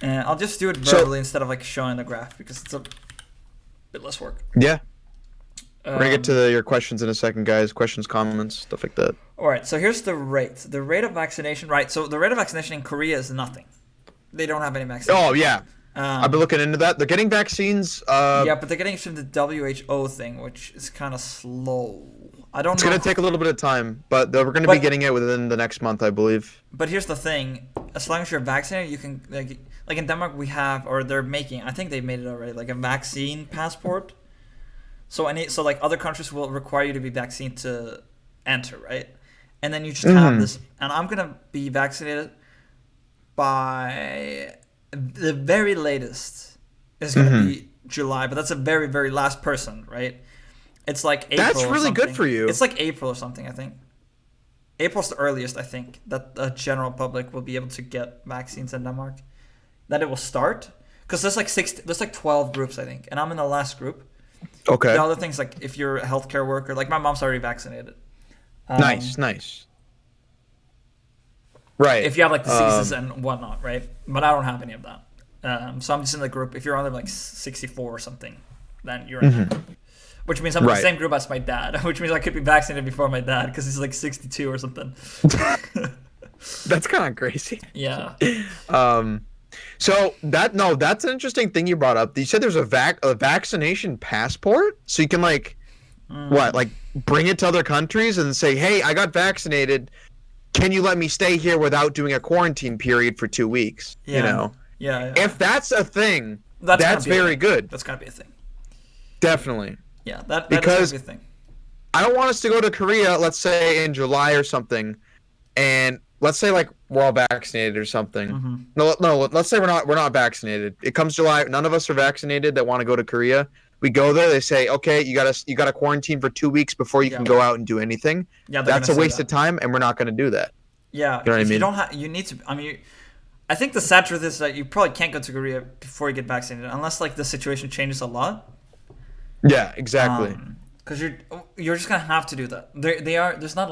and I'll just do it verbally instead of showing the graph because it's a bit less work. Yeah. We're gonna get to your questions in a second, guys. Questions, comments, stuff like that. All right. So here's the rate. The rate of vaccination. Right. So the rate of vaccination in Korea is nothing. They don't have any vaccines. Oh yeah. I've been looking into that. They're getting vaccines. Yeah, but they're getting from the WHO thing, which is kind of slow. It's going to take a little bit of time, but we're going to be getting it within the next month, I believe. But here's the thing. As long as you're vaccinated, you can, like in Denmark, we have, or they're making, I think they've made it already, a vaccine passport. So other countries will require you to be vaccinated to enter, right? And then you just have this, and I'm going to be vaccinated by... The very latest is going to be July, but that's a very, very last person, right? It's like April. That's really good for you. It's like April or something, I think. April's the earliest, I think, that the general public will be able to get vaccines in Denmark. That it will start. Because there's 12 groups, I think, and I'm in the last group. Okay. The other things, if you're a healthcare worker, my mom's already vaccinated. Nice. Right. If you have diseases and whatnot, right? But I don't have any of that. So I'm just in the group. If you're under 64 or something, then you're in that group. Which means I'm in the same group as my dad. Which means I could be vaccinated before my dad because he's 62 or something. That's kind of crazy. Yeah. So that's an interesting thing you brought up. You said there's a vaccination passport, so you can bring it to other countries and say, hey, I got vaccinated. Can you let me stay here without doing a quarantine period for 2 weeks? Yeah. Yeah. If that's a thing, that's very good. That's gotta be a thing. Definitely. Yeah, that because is gotta be a thing. I don't want us to go to Korea, let's say in July or something, and let's say we're all vaccinated or something. Mm-hmm. No, let's say we're not vaccinated. It comes July, none of us are vaccinated that want to go to Korea. We go there, they say, okay, you got to quarantine for 2 weeks before you can go out and do anything. Yeah, that's a waste of time, and we're not going to do that. Yeah, you know what I mean? You don't you need to. I mean, I think the sad truth is that you probably can't go to Korea before you get vaccinated, unless the situation changes a lot. Yeah, exactly. Because you're just gonna have to do that. There's not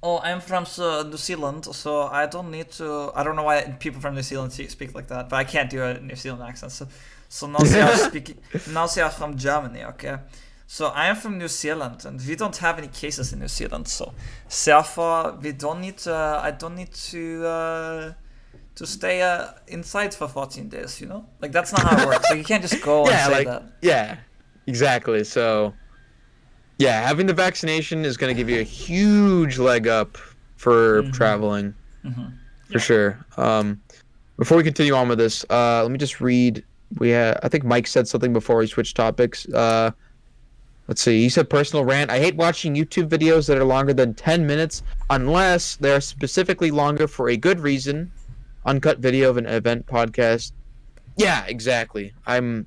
oh, I'm from New Zealand, so I don't need to. I don't know why people from New Zealand speak like that, but I can't do a New Zealand accent. So now I'm from Germany, okay? So I am from New Zealand, and we don't have any cases in New Zealand. So therefore, we don't need. I don't need to stay inside for 14 days. You know, that's not how it works. You can't just go and say that. Yeah, exactly. So yeah, having the vaccination is going to give you a huge leg up for traveling, for sure. Before we continue on with this, let me just read. I think Mike said something before we switched topics. Let's see. He said personal rant. I hate watching YouTube videos that are longer than 10 minutes unless they are specifically longer for a good reason. Uncut video of an event podcast. Yeah, exactly. I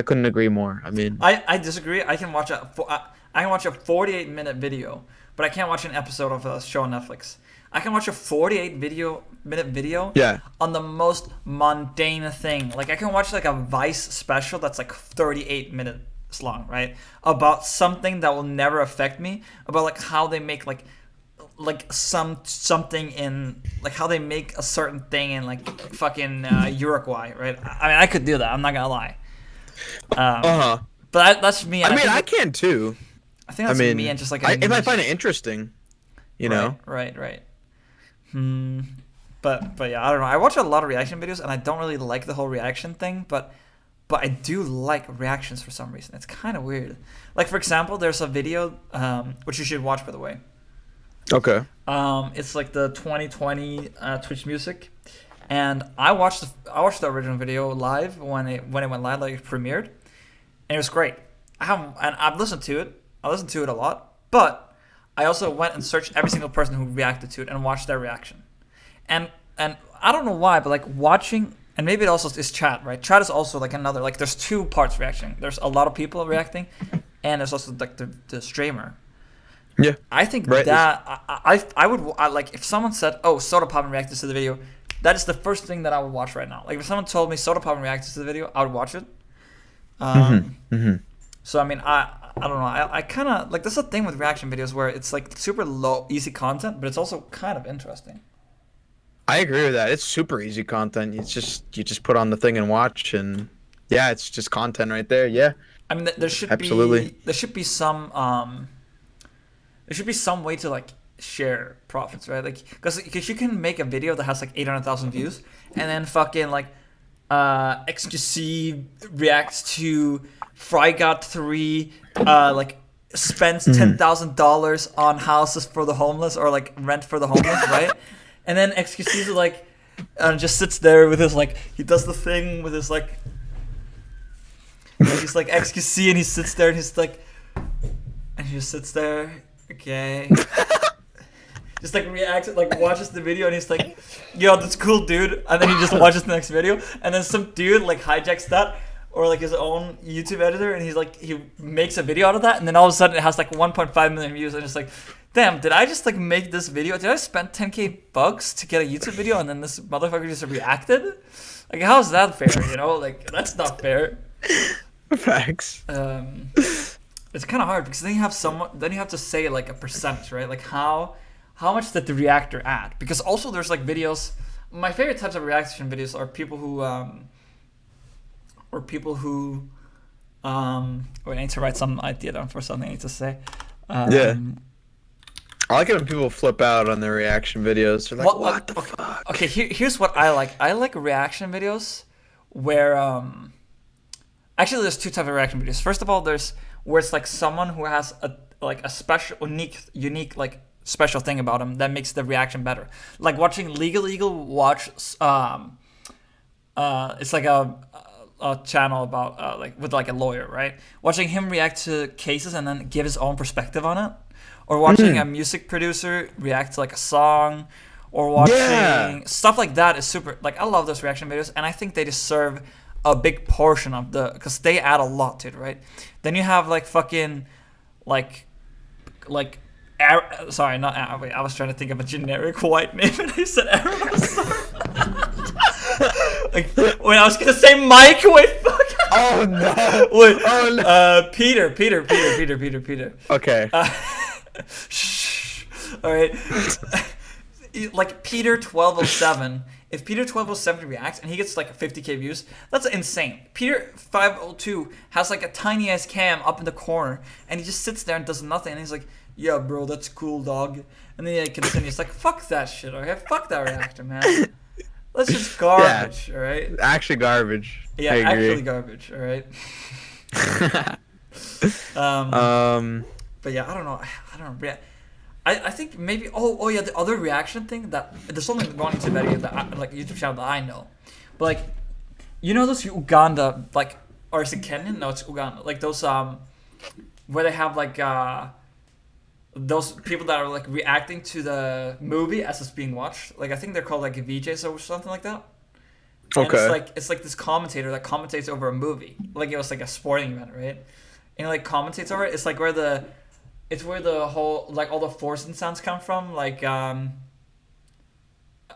couldn't agree more. I mean, I disagree. I can watch a 48-minute video, but I can't watch an episode of a show on Netflix. I can watch a 48-minute video on the most mundane thing. I can watch a Vice special that's 38 minutes long, right? About something that will never affect me. About how they make something in how they make a certain thing in fucking Uruguay, right? I mean, I could do that. I'm not gonna lie. But that's me. I mean, I can too. I think that's me and just if I find it interesting, you know. Right. But yeah, I don't know. I watch a lot of reaction videos, and I don't really like the whole reaction thing, but I do like reactions for some reason. It's kind of weird. For example, there's a video which you should watch, by the way. Okay. It's the 2020 Twitch music, and I watched the original video live when it went live, it premiered, and it was great. I've listened to it. I listened to it a lot, but I also went and searched every single person who reacted to it and watched their reaction. And I don't know why, but like watching, and maybe it also is chat, right? Chat is also like another, like there's two parts reaction. There's a lot of people reacting, and there's also like the streamer. Yeah. I think that I would like if someone said, "Oh, Soda Pop reacted to the video," that is the first thing that I would watch right now. Like if someone told me Soda Pop reacted to the video, I would watch it. So I mean, I don't know. I kind of like, there's a thing with reaction videos where it's like super low, easy content, but it's also kind of interesting. I agree with that. It's super easy content. You just put on the thing and watch, and yeah, it's just content right there. Yeah. I mean, there should be some way to like share profits, right? Like, because you can make a video that has like 800,000 views, and then fucking like XQC reacts to Fry Got 3, like spends $10,000 on houses for the homeless, or like rent for the homeless, right? And then XQC is like, just sits there with his like, he does the thing with his like he's like XQC, and he sits there and he's like, and he just sits there, okay. Just like reacts, like watches the video, and he's like, yo, that's cool, dude. And then he just watches the next video, and then some dude like hijacks that, or like his own YouTube editor, and he's like, he makes a video out of that, and then all of a sudden it has like 1.5 million views, and it's like, damn, did I just like make this video? Did I spend $10K to get a YouTube video, and then this motherfucker just reacted? Like, how is that fair? You know, like that's not fair. Facts. It's kind of hard because then you have to say like a percentage, right? Like how much did the reactor add? Because also there's like videos. My favorite types of reaction videos are people who wait, I need to write some idea down for something I need to say. Yeah. I like it when people flip out on their reaction videos. They're like, what the fuck? Okay, here's what I like. I like reaction videos where actually there's two types of reaction videos. First of all, there's where it's like someone who has a special unique like special thing about him that makes the reaction better. Like watching Legal Eagle watch it's like a channel about like with like a lawyer, right? Watching him react to cases and then give his own perspective on it. Or watching a music producer react to like a song, or watching stuff like that is super. Like, I love those reaction videos, and I think they deserve a big portion of because they add a lot to it, right? Then you have like fucking sorry, not wait, I was trying to think of a generic white name, and I said Aaron. Like, when I was gonna say Mike, wait, fuck. Oh no. Wait, oh no. Peter. Okay. Shh. All right. Like Peter 1207. If Peter 1207 reacts and he gets like 50K views, that's insane. Peter 502 has like a tiny ass cam up in the corner, and he just sits there and does nothing. And he's like, "Yeah, bro, that's cool, dog." And then he continues like, "Fuck that shit, okay? Fuck that reactor, man. That's just garbage, all right? Actually garbage. Yeah, actually garbage, all right." But yeah, I don't know. I think maybe yeah, the other reaction thing that there's something going to video that like YouTube channel that I know, but like, you know those Uganda, like, or is it Kenyan? No, it's Uganda. Like those where they have like those people that are like reacting to the movie as it's being watched. Like I think they're called like VJs or something like that. Okay. And it's like this commentator that commentates over a movie, like it was like a sporting event, right? And like commentates over it. It's like where the whole like all the forcing sounds come from. Like I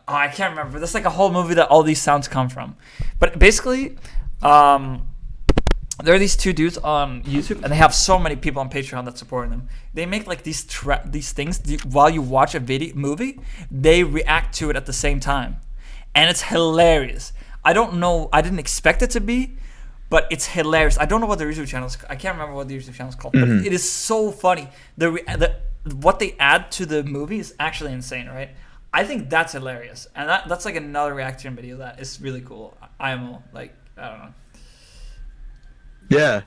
can't remember. There's like a whole movie that all these sounds come from. But basically, there are these two dudes on YouTube, and they have so many people on Patreon that supporting them. They make like these things while you watch a movie. They react to it at the same time, and it's hilarious. I don't know. I didn't expect it to be. But it's hilarious. I don't know what the YouTube channel is. I can't remember what the YouTube channel is called. But it is so funny. What they add to the movie is actually insane, right? I think that's hilarious. And that's like another reaction video that is really cool. IMO, like, I don't know. Yeah.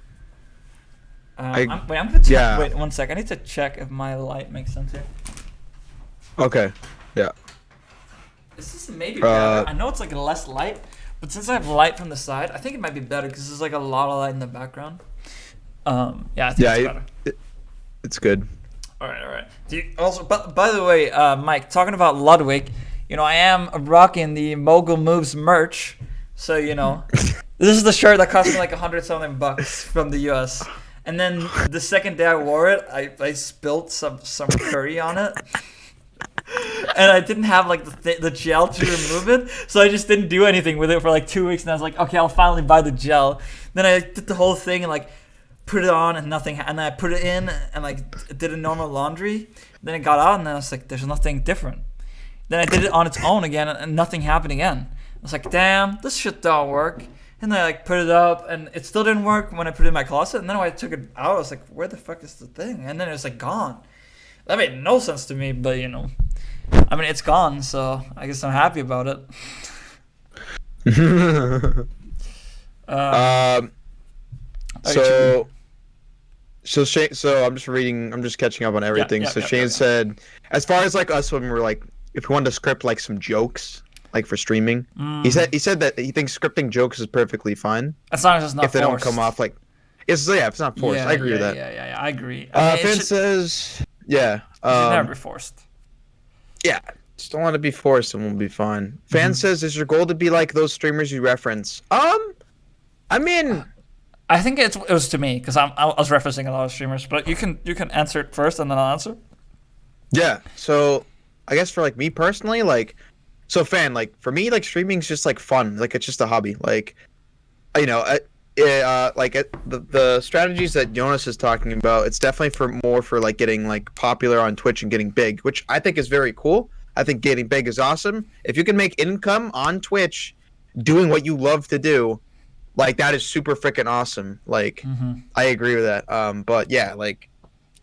I'm gonna check. Wait 1 sec. I need to check if my light makes sense here. Okay. Yeah. This is maybe better. I know it's like less light. But since I have light from the side, I think it might be better because there's like a lot of light in the background. Yeah, I think it's better. It's good. All right. Also, by the way, Mike, talking about Ludwig, I am rocking the Mogul Moves merch. So, this is the shirt that cost me like $100-something from the US. And then the second day I wore it, I spilled some curry on it. And I didn't have like the gel to remove it, so I just didn't do anything with it for like 2 weeks. And I was like, okay, I'll finally buy the gel. Then I did the whole thing and like put it on and nothing. And then I put it in and like did a normal laundry. Then it got out and then I was like, there's nothing different. Then I did it on its own again and nothing happened again. I was like, damn, this shit don't work. And then I like put it up and it still didn't work when I put it in my closet. And then when I took it out, I was like, where the fuck is the thing? And then it was like gone. That made no sense to me, but I mean, it's gone, so I guess I'm happy about it. So I'm just catching up on everything. Shane said, as far as like us when we were like, if we wanted to script like some jokes, like for streaming, he said that he thinks scripting jokes is perfectly fine. As long as it's not if they don't come off like, if it's not forced. I agree with that. Yeah, I agree. Finn says, it should never be forced. Yeah, just don't want to be forced and we'll be fine. Fan says, is your goal to be like those streamers you reference? I mean, I think it was to me because I was referencing a lot of streamers, but you can answer it first and then I'll answer. Yeah, so I guess for like me personally, like, so Fan, like for me, like streaming is just like fun, like it's just a hobby, like, the strategies that Jonas is talking about, it's definitely more for like getting like popular on Twitch and getting big, which I think is very cool. I think getting big is awesome. If you can make income on Twitch doing what you love to do, like that is super freaking awesome. Like I agree with that. But yeah, like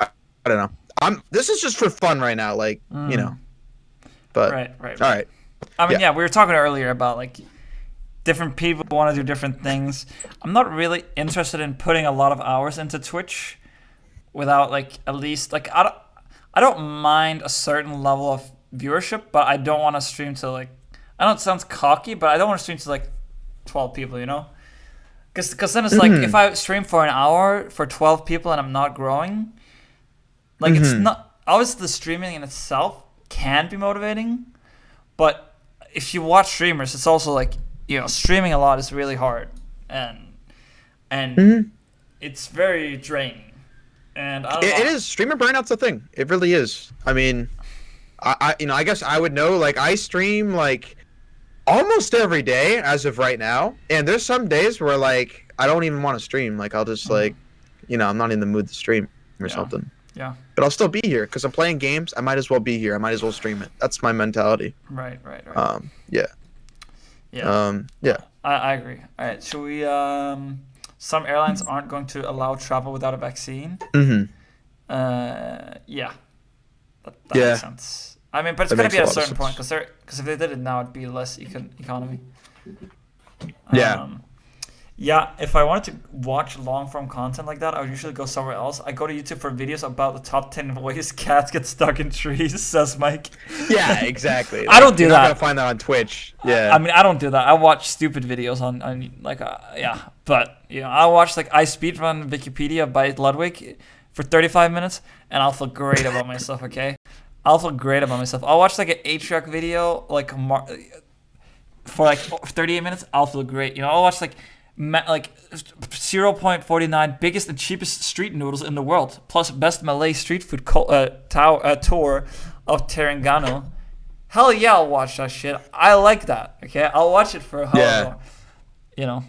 I don't know. This is just for fun right now, like, But right. All right. I mean, we were talking earlier about like different people want to do different things. I'm not really interested in putting a lot of hours into Twitch without like at least like I don't mind a certain level of viewership, but I don't want to stream to like, I know it sounds cocky, but I don't want to stream to like 12 people, Because then it's like if I stream for an hour for 12 people and I'm not growing, like it's not, obviously the streaming in itself can be motivating, but if you watch streamers, it's also like, streaming a lot is really hard and it's very draining. And it is. Streamer burnout's a thing. It really is. I mean, I guess I would know. Like I stream like almost every day as of right now, and there's some days where like I don't even want to stream. Like I'll just like, I'm not in the mood to stream or something. Yeah. But I'll still be here because I'm playing games. I might as well be here. I might as well stream it. That's my mentality. Right. Yeah. Yeah. I agree. All right. Should we? Some airlines aren't going to allow travel without a vaccine. Yeah. That makes sense. I mean, but it's going to be at a certain point because if they did it now, it'd be less economy. Yeah, if I wanted to watch long-form content like that, I would usually go somewhere else. I go to YouTube for videos about the top 10 ways cats get stuck in trees, says Mike. Yeah, exactly. I don't do that. You're not going to find that on Twitch. Yeah. I mean, I don't do that. I watch stupid videos on like, But, I watch, like, I speedrun Wikipedia by Ludwig for 35 minutes, and I'll feel great about myself, okay? I'll feel great about myself. I'll watch, like, an Atriarch video, like, for, like, 38 minutes. I'll feel great. I'll watch, like 0.49 biggest and cheapest street noodles in the world, plus best Malay street food tour of Terengganu. Hell yeah, I'll watch that shit. I like that. Okay, I'll watch it for a whole I'm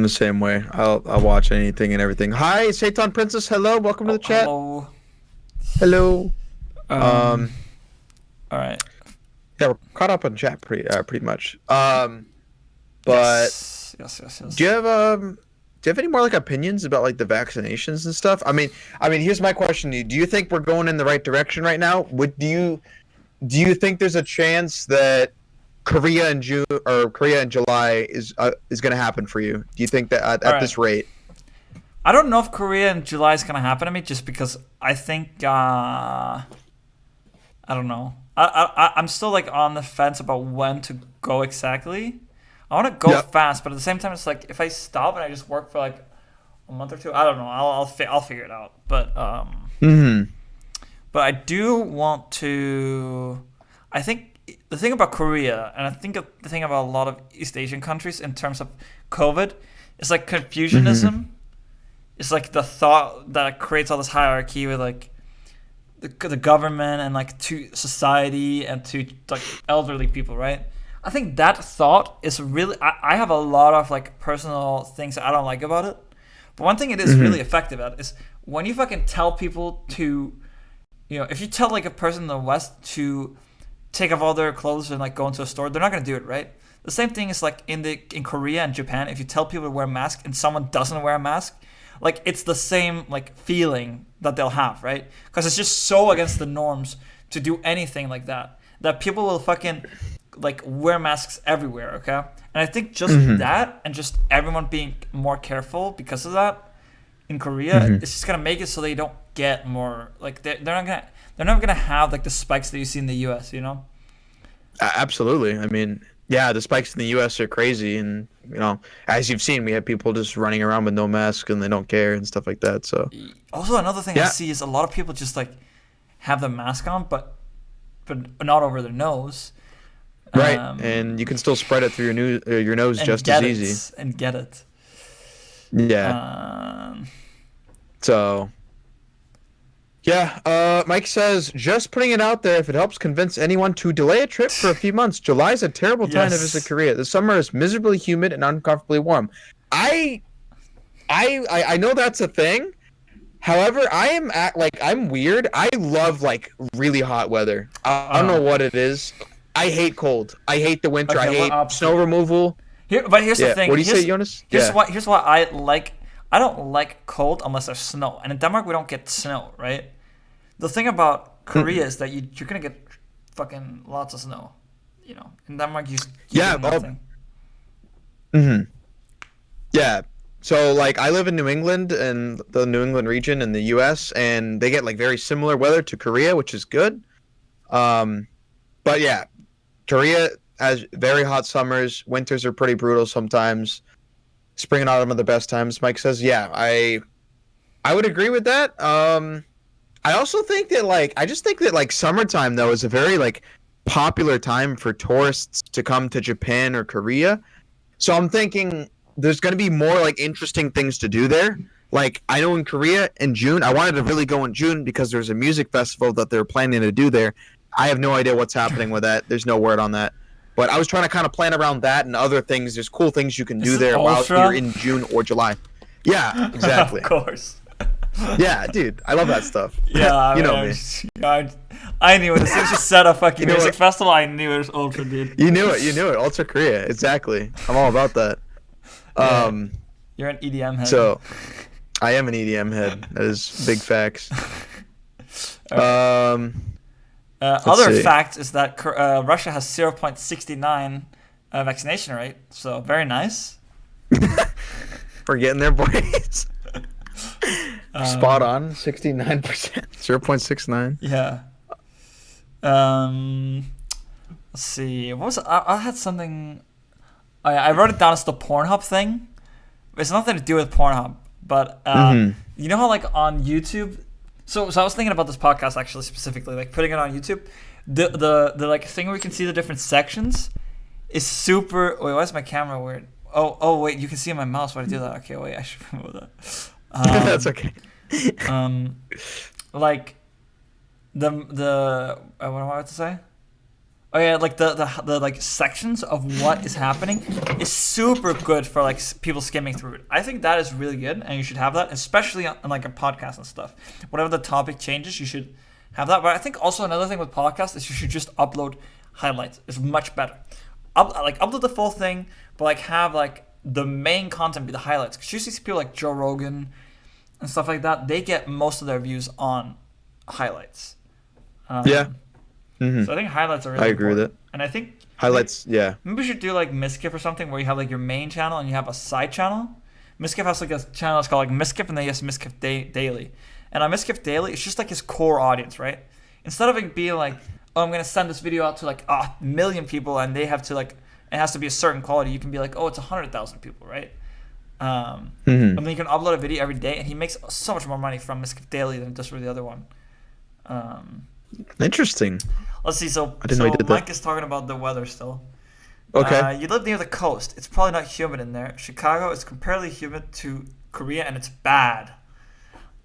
the same way. I'll watch anything and everything. Hi, Satan Princess. Hello, welcome to the chat. Hello. All right. Yeah, we're caught up on chat pretty much. But yes. Do you have any more like opinions about like the vaccinations and stuff? I mean, here's my question to you. Do you think we're going in the right direction right now? Do you think there's a chance that Korea in June or Korea in July is going to happen for you? Do you think that at this rate? I don't know if Korea in July is going to happen to me, just because I think I don't know. I'm still like on the fence about when to go exactly. I want to go fast, but at the same time, it's like if I stop and I just work for like a month or two. I don't know. I'll figure it out. But Mm-hmm. but I do want to. I think the thing about Korea, and I think the thing about a lot of East Asian countries in terms of COVID, is like Confucianism. Mm-hmm. It's like the thought that creates all this hierarchy with like the government and like to society and to like elderly people, right? I think that thought is really. I have a lot of like personal things that I don't like about it, but one thing it is really effective at is when you fucking tell people to, if you tell like a person in the West to take off all their clothes and like go into a store, they're not gonna do it, right? The same thing is like in Korea and Japan. If you tell people to wear a mask and someone doesn't wear a mask, like it's the same like feeling that they'll have, right? Because it's just so against the norms to do anything like that people will fucking like wear masks everywhere, okay? And I think just that and just everyone being more careful because of that in Korea, it's just gonna make it so they don't get more like they're not gonna have like the spikes that you see in the U.S. Absolutely. I mean, yeah, the spikes in the U.S. are crazy, and as you've seen, we have people just running around with no mask and they don't care and stuff like that. So also another thing I see is a lot of people just like have the mask on, but not over their nose. Right, and you can still spread it through your nose just as easy. And get it. Yeah. So. Yeah, Mike says, just putting it out there if it helps convince anyone to delay a trip for a few months. July is a terrible time to visit Korea. The summer is miserably humid and uncomfortably warm. I know that's a thing. However, I'm weird. I love like really hot weather. I don't know what it is. I hate cold. I hate the winter. I hate snow removal. But here's the thing. What do you say, Jonas? Here's why I like. I don't like cold unless there's snow. And in Denmark, we don't get snow, right? The thing about Korea is that you're gonna get fucking lots of snow. In Denmark, you get nothing. Yeah. So like I live in New England and the New England region in the U.S. and they get like very similar weather to Korea, which is good. But yeah, Korea has very hot summers. Winters are pretty brutal sometimes. Spring and autumn are the best times. Mike says, yeah, I would agree with that. I also think that like summertime though is a very like popular time for tourists to come to Japan or Korea. So I'm thinking there's going to be more like interesting things to do there. Like I know in Korea in June, I wanted to really go in June because there's a music festival that they're planning to do there. I have no idea what's happening with that. There's no word on that. But I was trying to kind of plan around that and other things. There's cool things you can do there while you're in June or July. Yeah, exactly. Of course. Yeah, dude, I love that stuff. Yeah, you know me. I knew it. As soon as you said a fucking music festival, I knew it was Ultra, dude. You knew it. Ultra Korea, exactly. I'm all about that. You're an EDM head. So, I am an EDM head. That is big facts. Other fact is that Russia has 0.69 vaccination rate, so very nice. We're getting there, boys. Spot on, 69%, 0.69. Yeah. Let's see. What was it? I had something. I wrote it down as the Pornhub thing. It's nothing to do with Pornhub, but you know how like on YouTube. So I was thinking about this podcast actually specifically, like putting it on YouTube. The like thing where you can see the different sections is super. Wait, why is my camera weird? Oh wait, you can see in my mouse when I do that. Okay, wait, I should remove that. That's okay. Like the what am I about to say? Oh yeah, like the like sections of what is happening is super good for like people skimming through it. I think that is really good, and you should have that, especially on like a podcast and stuff. Whatever the topic changes, you should have that. But I think also another thing with podcasts is you should just upload highlights. It's much better. Upload the full thing, but like have like the main content be the highlights. Because usually people like Joe Rogan and stuff like that, they get most of their views on highlights. Yeah. So I think highlights are really I agree important. with it. And I think highlights, yeah. Maybe we should do like Miskif or something where you have like your main channel and you have a side channel. Miskif has like a channel that's called like Miskif, and then he has Miskif Daily. And on Miskif Daily, it's just like his core audience, right? Instead of it being like, oh, I'm gonna send this video out to like 1 million people and they have to like, it has to be a certain quality. You can be like, oh, it's 100,000 people, right? And then you can upload a video every day, and he makes so much more money from Miskif Daily than just for the other one. Interesting. Let's see. So Mike is talking about the weather still. Okay. You live near the coast. It's probably not humid in there. Chicago is comparatively humid to Korea, and it's bad.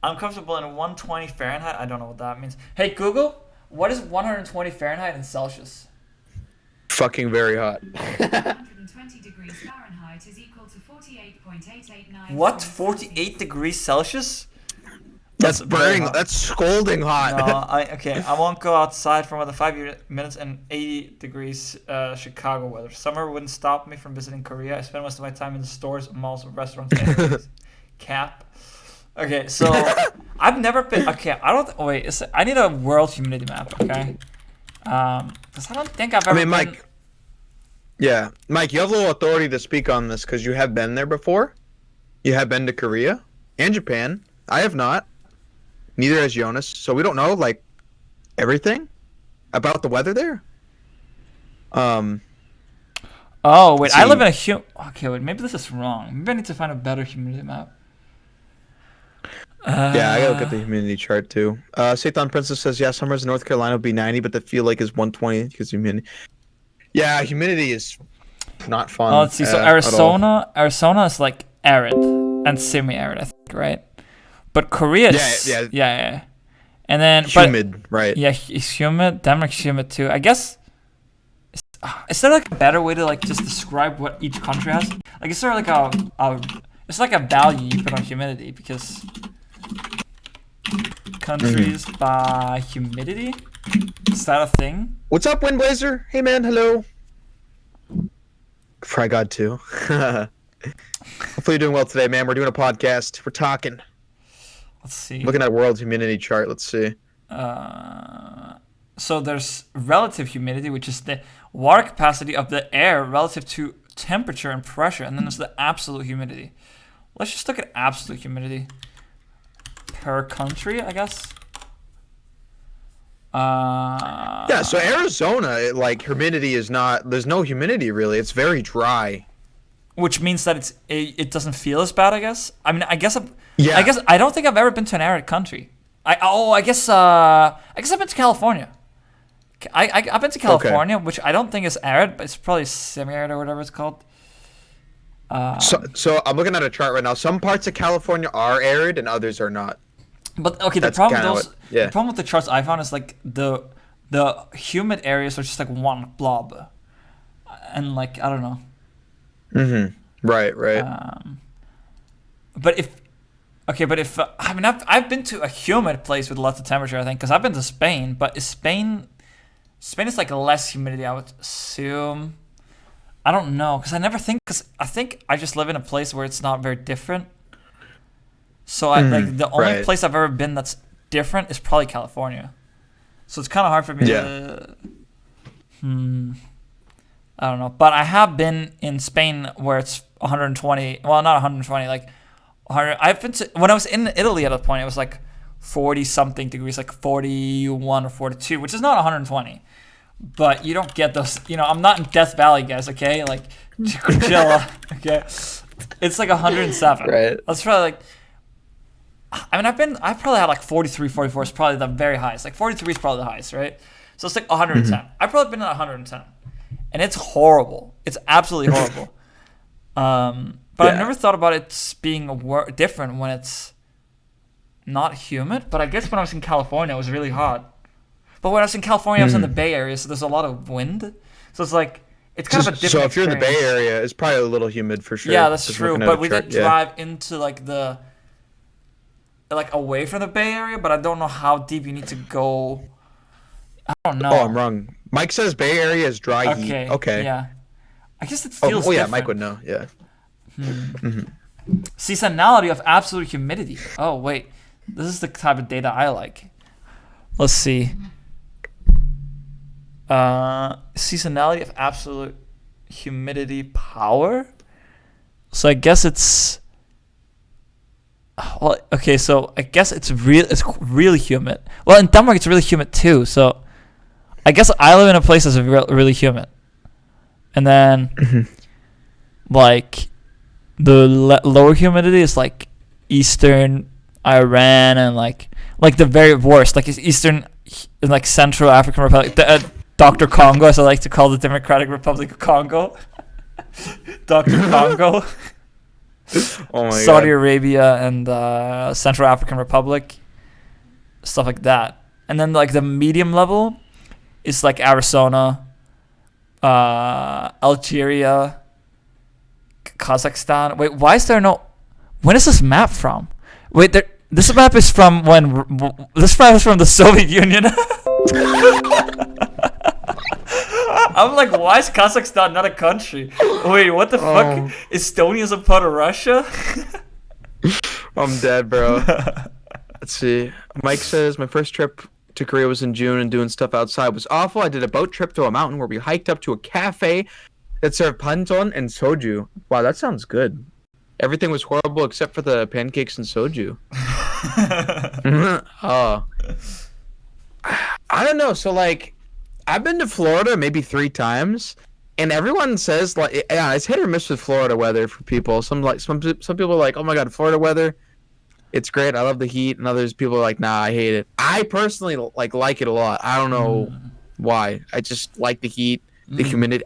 I'm comfortable in 120 Fahrenheit. I don't know what that means. Hey, Google, what is 120 Fahrenheit in Celsius? Fucking very hot. 120 degrees Fahrenheit is equal to 48.889. What? 48 degrees Celsius? That's burning. That's scalding hot. No, I won't go outside for more than 5 minutes in 80 degrees Chicago weather. Summer wouldn't stop me from visiting Korea. I spend most of my time in the stores, malls, restaurants. Cap. Okay, so I've never been. Okay, I need a world humidity map. Okay, because I don't think I've ever. I mean, Mike. Yeah, Mike, you have a little authority to speak on this because you have been there before. You have been to Korea and Japan. I have not. Neither has Jonas, so we don't know like everything about the weather there. Oh wait, I live in a Okay, wait, maybe this is wrong. Maybe I need to find a better humidity map. Yeah, I gotta look at the humidity chart too. Satan Princess says, yeah, summers in North Carolina will be 90, but the feel like is 120 because humidity. Yeah, humidity is not fun. Let's see. So Arizona is like arid and semi-arid, I think, right? But Korea is yeah. And then humid, right? Yeah, it's humid. Denmark's humid too. I guess. Is there like a better way to like just describe what each country has? Like, is there like it's like a value you put on humidity because countries by humidity? Is that a thing? What's up, Windblazer? Hey man, hello. Fry God too. Hopefully you're doing well today, man. We're doing a podcast. We're talking. Let's see. Looking at world humidity chart. Let's see. So there's relative humidity, which is the water capacity of the air relative to temperature and pressure, and then there's the absolute humidity. Let's just look at absolute humidity per country, I guess. Yeah, so Arizona, like, humidity is not, there's no humidity really. It's very dry. Which means that it doesn't feel as bad, I guess. I mean, I guess I don't think I've ever been to an arid country. I guess I've been to California. I've been to California, which I don't think is arid, but it's probably semi-arid or whatever it's called. So I'm looking at a chart right now. Some parts of California are arid and others are not. But okay, the problem with the charts I found is like the humid areas are just like one blob, and like I don't know. Right. But if I mean I've been to a humid place with lots of temperature, I think, because I've been to Spain, but is Spain is like less humidity, I would assume. I don't know, because I think I just live in a place where it's not very different. So the only place I've ever been that's different is probably California. So it's kind of hard for me to. I don't know, but I have been in Spain where it's 120. Well, not 120, like 100. I've been to, when I was in Italy at a point, it was like 40 something degrees, like 41 or 42, which is not 120. But you don't get those. I'm not in Death Valley, guys. Okay, like chill. Okay, it's like 107. Right. That's probably like. I mean, I've probably had like 43, 44 is probably the very highest. Like 43 is probably the highest, right? So it's like 110. I've probably been at 110. And it's horrible. It's absolutely horrible. But I've never thought about it being different when it's not humid. But I guess when I was in California, it was really hot. But when I was in California, I was in the Bay Area, so there's a lot of wind. So it's like, it's kind of a different So if you're in the Bay Area, it's probably a little humid for sure. Yeah, that's true. But we did drive into like away from the Bay Area, but I don't know how deep you need to go. I don't know. Oh, I'm wrong. Mike says Bay Area is dry heat. Okay. Yeah. I guess it feels different. Yeah, Mike would know. Yeah. Seasonality of absolute humidity. Oh, wait. This is the type of data I like. Let's see. Seasonality of absolute humidity power. So I guess it's. Well, okay, so I guess it's really humid. Well, in Denmark it's really humid too. So I guess I live in a place that's really humid. And then like lower humidity is like Eastern Iran and like the very worst, like Eastern, like Central African Republic, Dr. Congo, as I like to call the Democratic Republic of Congo. Dr. Congo. Oh my Saudi God. Arabia and Central African Republic, stuff like that. And then like the medium level is like Arizona, Algeria, Kazakhstan. Wait, why is there no? When is this map from? Wait, this map is from when? This map is from the Soviet Union. I'm like, why is Kazakhstan not a country? Wait, what the fuck? Estonia's a part of Russia? I'm dead, bro. Let's see. Mike says, my first trip to Korea was in June and doing stuff outside was awful. I did a boat trip to a mountain where we hiked up to a cafe that served panton and soju. Wow, that sounds good. Everything was horrible except for the pancakes and soju. Oh. I don't know. So, like, I've been to Florida maybe 3 times, and everyone says, like, yeah, it's hit or miss with Florida weather for people. Some people are like, oh my God, Florida weather, it's great. I love the heat. And others people are like, nah, I hate it. I personally like it a lot. I don't know why. I just like the heat, the humidity.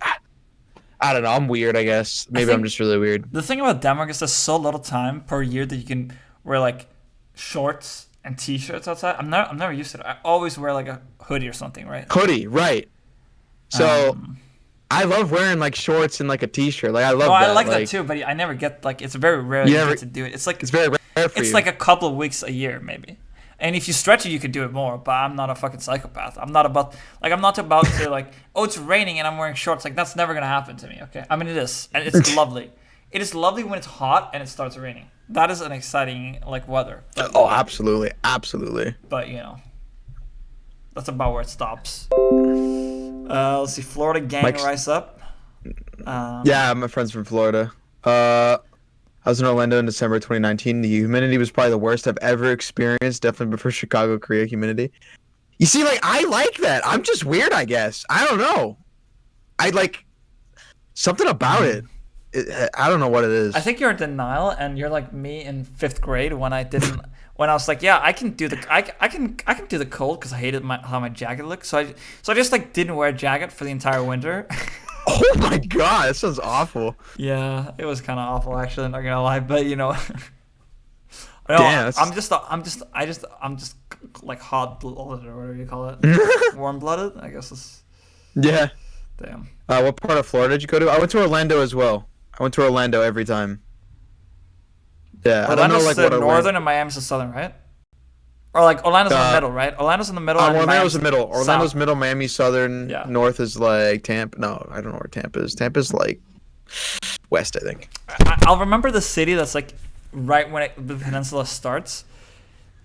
I don't know. I'm weird, I guess. Maybe I'm just really weird. The thing about Denmark is there's so little time per year that you can wear like shorts and t-shirts outside. I'm never used to it. I always wear like a hoodie or something, right? Hoodie, right. So I love wearing like shorts and like a t-shirt. Like I love that. I like that too, but I never get like, it's very rare you get to do it. It's like, it's very rare for you. It's like a couple of weeks a year maybe. And if you stretch it, you could do it more. But I'm not a fucking psychopath. I'm not about to like, oh, it's raining and I'm wearing shorts. Like that's never gonna happen to me. Okay, I mean it is, and it's lovely. It is lovely when it's hot and it starts raining. That is an exciting like weather. But, absolutely. But you know, that's about where it stops. Let's see, Florida gang rise up. Yeah, my friend's from Florida. I was in Orlando in December 2019. The humidity was probably the worst I've ever experienced, definitely before Chicago, Korea humidity. You see, like, I like that. I'm just weird, I guess. I don't know. I like something about it. I don't know what it is. I think you're in denial, and you're like me in 5th grade when I was like, yeah, I can do the cold because I hated how my jacket looked. So I just like didn't wear a jacket for the entire winter. Oh my God, that sounds awful. Yeah, it was kind of awful actually. I'm not gonna lie, but you know, damn, I'm just like hot-blooded or whatever you call it, warm-blooded. I guess it's. Yeah. Damn. What part of Florida did you go to? I went to Orlando as well. I went to Orlando every time. Yeah, Orlando's I don't know like what northern and Miami's the southern, right? Or like Orlando's in the middle, right? Orlando's in the middle. Orlando's the middle. Orlando's south. Middle. Miami's southern. Yeah. North is like Tampa. No, I don't know where Tampa is. Tampa's like west, I think. I'll remember the city that's like right when the peninsula starts.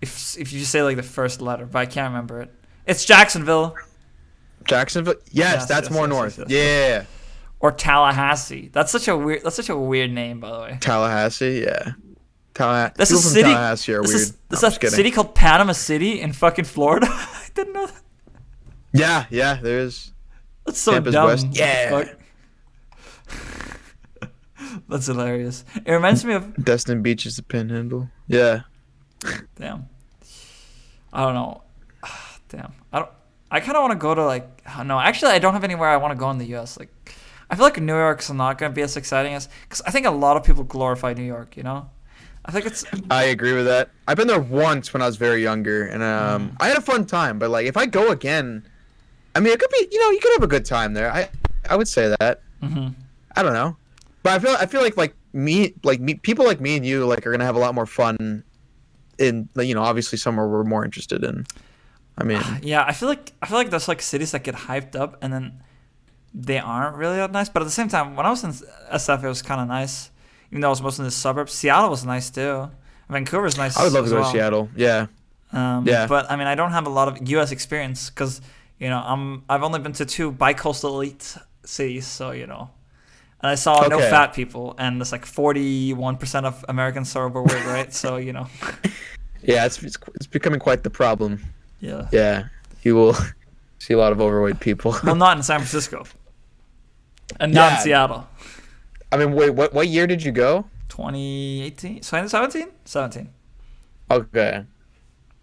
If you just say like the first letter, but I can't remember it. It's Jacksonville. Jacksonville. Yes, that's more north. Yes. Yeah. Or Tallahassee. That's such a weird name, by the way. Tallahassee. Yeah. That's a city. Tallahassee are weird. There's a city called Panama City in fucking Florida. I didn't know that. Yeah, there is. That's so Tampa's dumb. west. Yeah. That's hilarious. It reminds me of Destin Beach is the Panhandle. Yeah. Damn. I don't know. Damn. I kind of want to go to like. No, actually, I don't have anywhere I want to go in the U.S. Like, I feel like New York's not gonna be as exciting as because I think a lot of people glorify New York. You know. I think it's. I agree with that. I've been there once when I was very younger, and I had a fun time. But like, if I go again, I mean, it could be. You could have a good time there. I would say that. Mm-hmm. I don't know, but I feel like people like me and you like are gonna have a lot more fun in obviously somewhere we're more interested in. I mean. Yeah, I feel like there's like cities that get hyped up and then they aren't really that nice. But at the same time, when I was in SF, it was kind of nice. Even though I was mostly in the suburbs, Seattle was nice too. Vancouver's nice. I would love to go to Seattle. Yeah. Yeah. But I mean, I don't have a lot of U.S. experience because I've only been to 2 bi-coastal elite cities, so and I saw no fat people, and it's like 41% of Americans are overweight, right? So Yeah, it's becoming quite the problem. Yeah. Yeah, you will see a lot of overweight people. Well, not in San Francisco, and not in Seattle. I mean, wait, what year did you go? 2018, 2017, 17. Okay.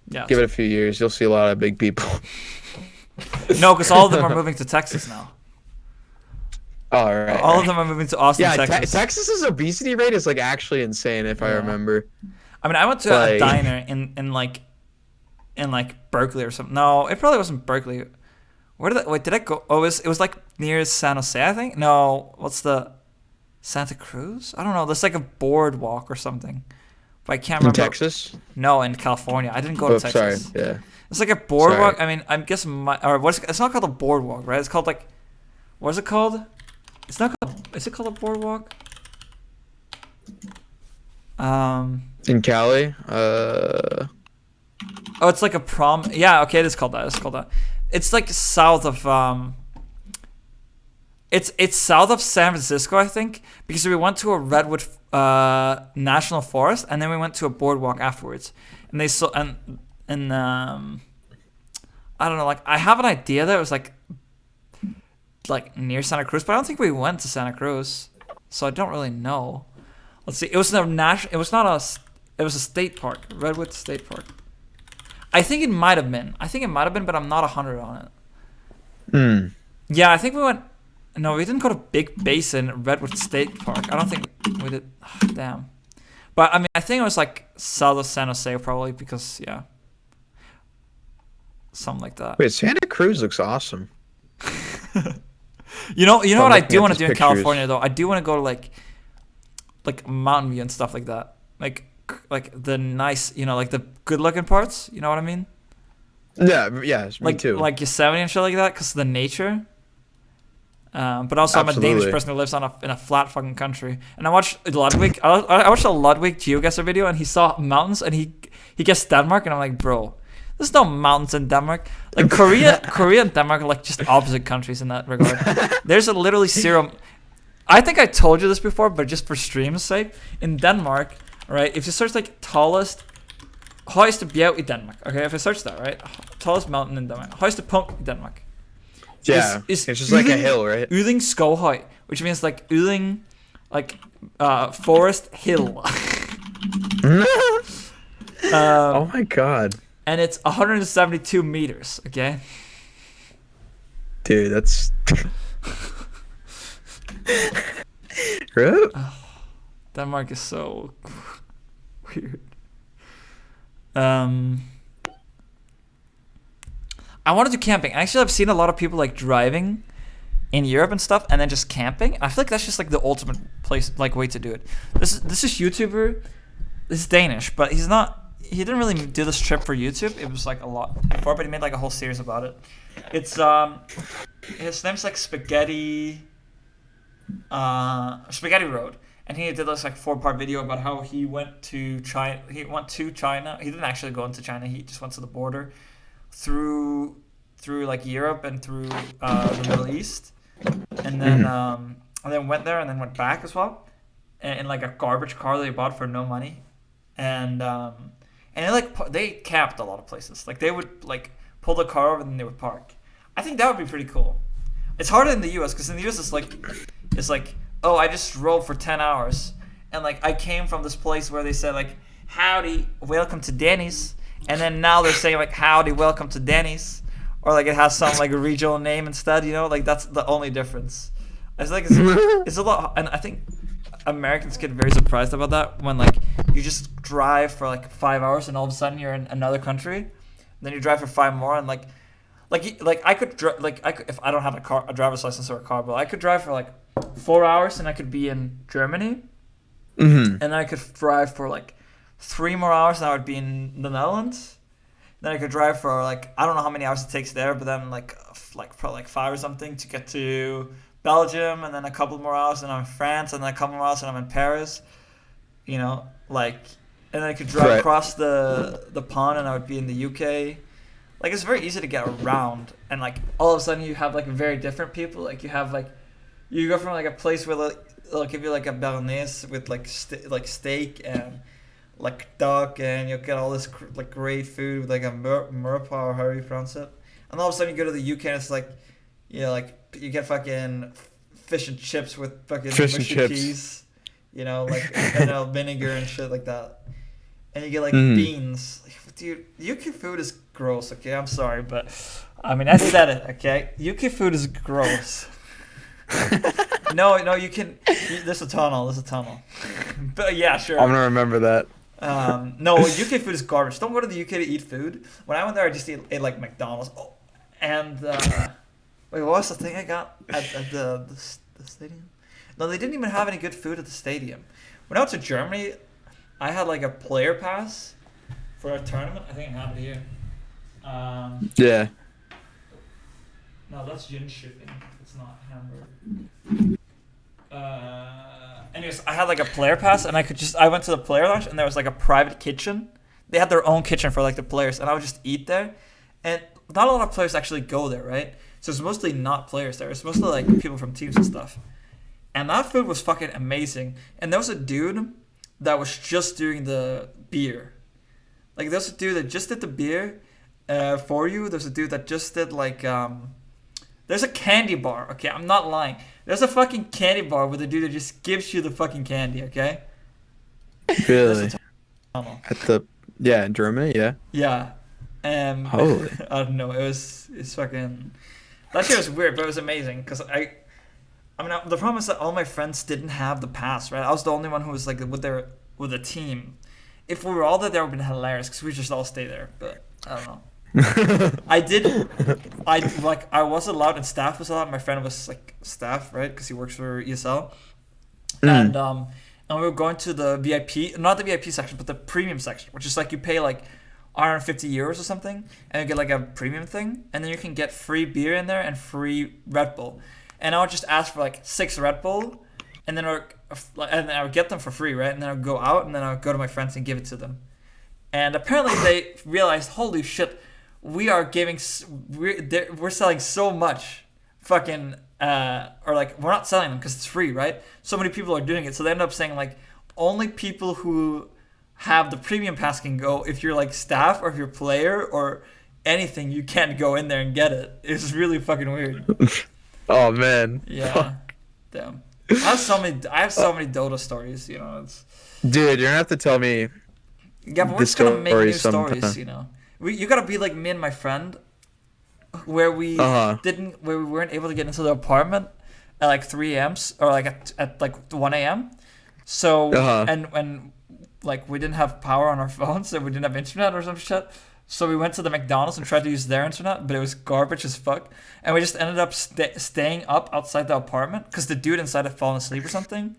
Yeah. Give it a few years, you'll see a lot of big people. No, because all of them are moving to Texas now. All right. All of them are moving to Austin, yeah, Texas. Texas's obesity rate is like actually insane, if I remember. I mean, I went to a diner in Berkeley or something. No, it probably wasn't Berkeley. Did I go? Oh, it was like near San Jose, I think. No, what's the Santa Cruz? I don't know. There's like a boardwalk or something, but I can't remember. In Texas? No, in California. I didn't go to Texas. Sorry, yeah. It's like a boardwalk. Sorry. I mean, I'm guessing it's not called a boardwalk, right? It's called like, what is it called? It's not called. Is it called a boardwalk? In Cali? Oh, it's like a prom. Yeah, okay, it is called that. It's called that. It's like south of It's south of San Francisco, I think, because we went to a redwood national forest, and then we went to a boardwalk afterwards, and they saw and I don't know, like I have an idea that it was like near Santa Cruz, but I don't think we went to Santa Cruz, so I don't really know. Let's see. It was it was a state park, Redwood State Park. I think it might have been, but I'm not 100 on it. Yeah, I think we went. No, we didn't go to Big Basin, Redwood State Park. I don't think we did. Damn. But I mean, I think it was like south of San Jose, probably, because something like that. Wait, Santa Cruz looks awesome. You know what I do want to do in California though? I do want to go to like Mountain View and stuff like that. Like the nice, like the good looking parts. You know what I mean? Yeah, me too. Like Yosemite and shit like that, because of the nature. But also Absolutely. I'm a Danish person who lives in a flat fucking country. And I watched Ludwig. I watched a Ludwig GeoGuessr video, and he saw mountains, and he guessed Denmark, and I'm like, bro, there's no mountains in Denmark. Like Korea and Denmark are like just opposite countries in that regard. There's literally zero. I think I told you this before, but just for stream's sake, in Denmark, right? If you search like højeste bjerg i Denmark, okay? If I search that, right? Tallest mountain in Denmark, højeste punkt i Denmark. Yeah, it's just like a hill, right? Yding Skovhøj, which means like Yding, like forest hill. Oh my god. And it's 172 meters, okay? Dude, that's... Denmark is so weird. I want to do camping. Actually, I've seen a lot of people like driving in Europe and stuff, and then just camping. I feel like that's just like the ultimate place, like way to do it. This is YouTuber. This is Danish, but he didn't really do this trip for YouTube. It was like a lot before, but he made like a whole series about it. It's his name's like Spaghetti Road, and he did this like 4-part video about how he went to China. He didn't actually go into China. He just went to the border through like Europe and through the Middle East, and then went there and then went back as well, in like a garbage car that he bought for no money, and they camped a lot of places. Like they would like pull the car over and then they would park. I think that would be pretty cool. It's harder in the U.S. because in the U.S. it's like oh, I just drove for 10 hours and like I came from this place where they said like howdy, welcome to Denny's. And then now they're saying like howdy, welcome to Denny's, or like it has some like regional name instead. Like that's the only difference. I feel like it's a lot, and I think Americans get very surprised about that when like you just drive for like 5 hours and all of a sudden you're in another country. Then you drive for 5 more and like I could if I don't have a driver's license or a car, but I could drive for like 4 hours and I could be in Germany, and then I could drive for like 3 more hours and I would be in the Netherlands. Then I could drive for like I don't know how many hours it takes there, but then like probably like 5 or something to get to Belgium, and then a couple more hours and I'm in France, and then a couple more hours and I'm in Paris. And then I could drive across the pond and I would be in the UK. Like it's very easy to get around, and like all of a sudden you have like very different people. Like you have like you go from like a place where they'll give you like a béarnaise with like steak and like duck, and you'll get all this like great food with like a murpa or however you pronounce it. And all of a sudden you go to the UK and it's like, like you get fucking fish and chips with fucking cheese. like vinegar and shit like that. And you get like beans. Dude, UK food is gross, okay? I'm sorry, but I mean, I said it, okay? UK food is gross. No, you can. There's a tunnel. But yeah, sure. I'm gonna remember that. No, UK food is garbage. Don't go to the UK to eat food. When I went there, I just ate like McDonald's. Oh, and wait, what was the thing I got at the stadium? No, they didn't even have any good food at the stadium. When I went to Germany, I had like a player pass for a tournament. I think I have it here. Yeah. No, that's gin shipping. It's not Hamburg. Anyways, I had like a player pass, and I went to the player lounge, and there was like a private kitchen. They had their own kitchen for like the players, and I would just eat there. And not a lot of players actually go there, right? So it's mostly not players there. It's mostly like people from teams and stuff. And that food was fucking amazing. And there was a dude that was just doing the beer. Like there's a dude that just did the beer for you. There's a dude that just did like there's a candy bar. Okay, I'm not lying. There's a fucking candy bar with a dude that just gives you the fucking candy. Okay. Really? In Germany, yeah. Yeah. Holy. I don't know. It's fucking. That shit was weird, but it was amazing because I mean, the problem is that all my friends didn't have the pass, right? I was the only one who was like with a team. If we were all there, that would have been hilarious because we just all stay there. But I don't know. I was allowed and staff was allowed. My friend was like staff, right? Because he works for ESL, and we were going to the VIP, not the VIP section, but the premium section, which is like you pay like €150 or something, and you get like a premium thing, and then you can get free beer in there and free Red Bull. And I would just ask for like 6 Red Bull, and then I would get them for free, right? And then I would go out, and then I would go to my friends and give it to them. And apparently they realized, holy shit, we're selling so much fucking, or like we're not selling them because it's free, right? So many people are doing it, so they end up saying like only people who have the premium pass can go. If you're like staff or if you're player or anything, you can't go in there and get it. It's really fucking weird. Oh man. Yeah. Fuck. Damn. I have so many Dota stories, It's... Dude, you're gonna have to tell me. Yeah, but we're just gonna make new stories, You gotta be like me and my friend, where we weren't able to get into the apartment at like 3 a.m. or like at like 1 a.m. So and like we didn't have power on our phones, so we didn't have internet or some shit. So we went to the McDonald's and tried to use their internet, but it was garbage as fuck. And we just ended up staying up outside the apartment because the dude inside had fallen asleep or something.